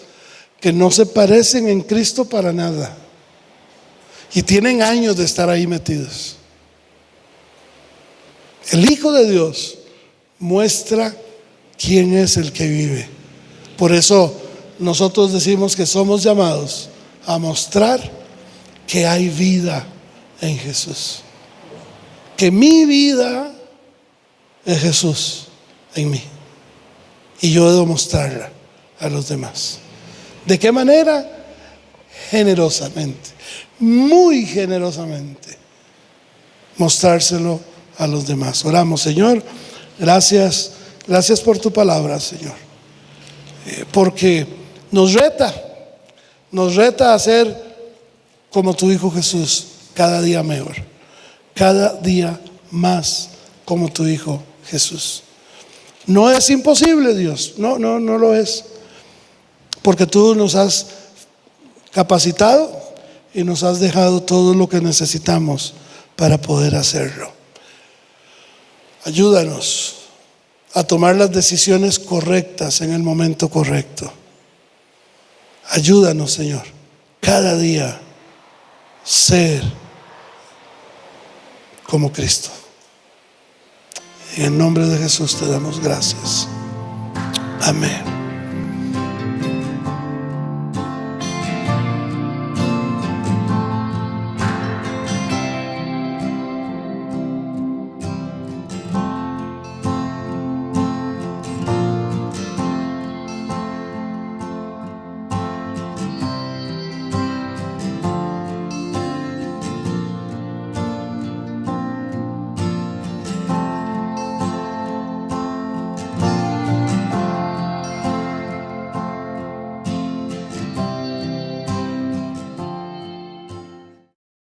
que no se parecen en Cristo para nada y tienen años de estar ahí metidos. El Hijo de Dios muestra quién es el que vive. Por eso nosotros decimos que somos llamados a mostrar que hay vida en Jesús, que mi vida es Jesús en mí y yo debo mostrarla a los demás. ¿De qué manera? Generosamente, muy generosamente, mostrárselo a los demás. Oramos. Señor, gracias por tu palabra, Señor, porque nos reta a ser como tu Hijo Jesús, cada día mejor, cada día más como tu Hijo Jesús. No es imposible, Dios, no lo es, porque tú nos has capacitado y nos has dejado todo lo que necesitamos para poder hacerlo. Ayúdanos a tomar las decisiones correctas en el momento correcto. Ayúdanos, Señor, cada día ser como Cristo. En el nombre de Jesús te damos gracias. Amén.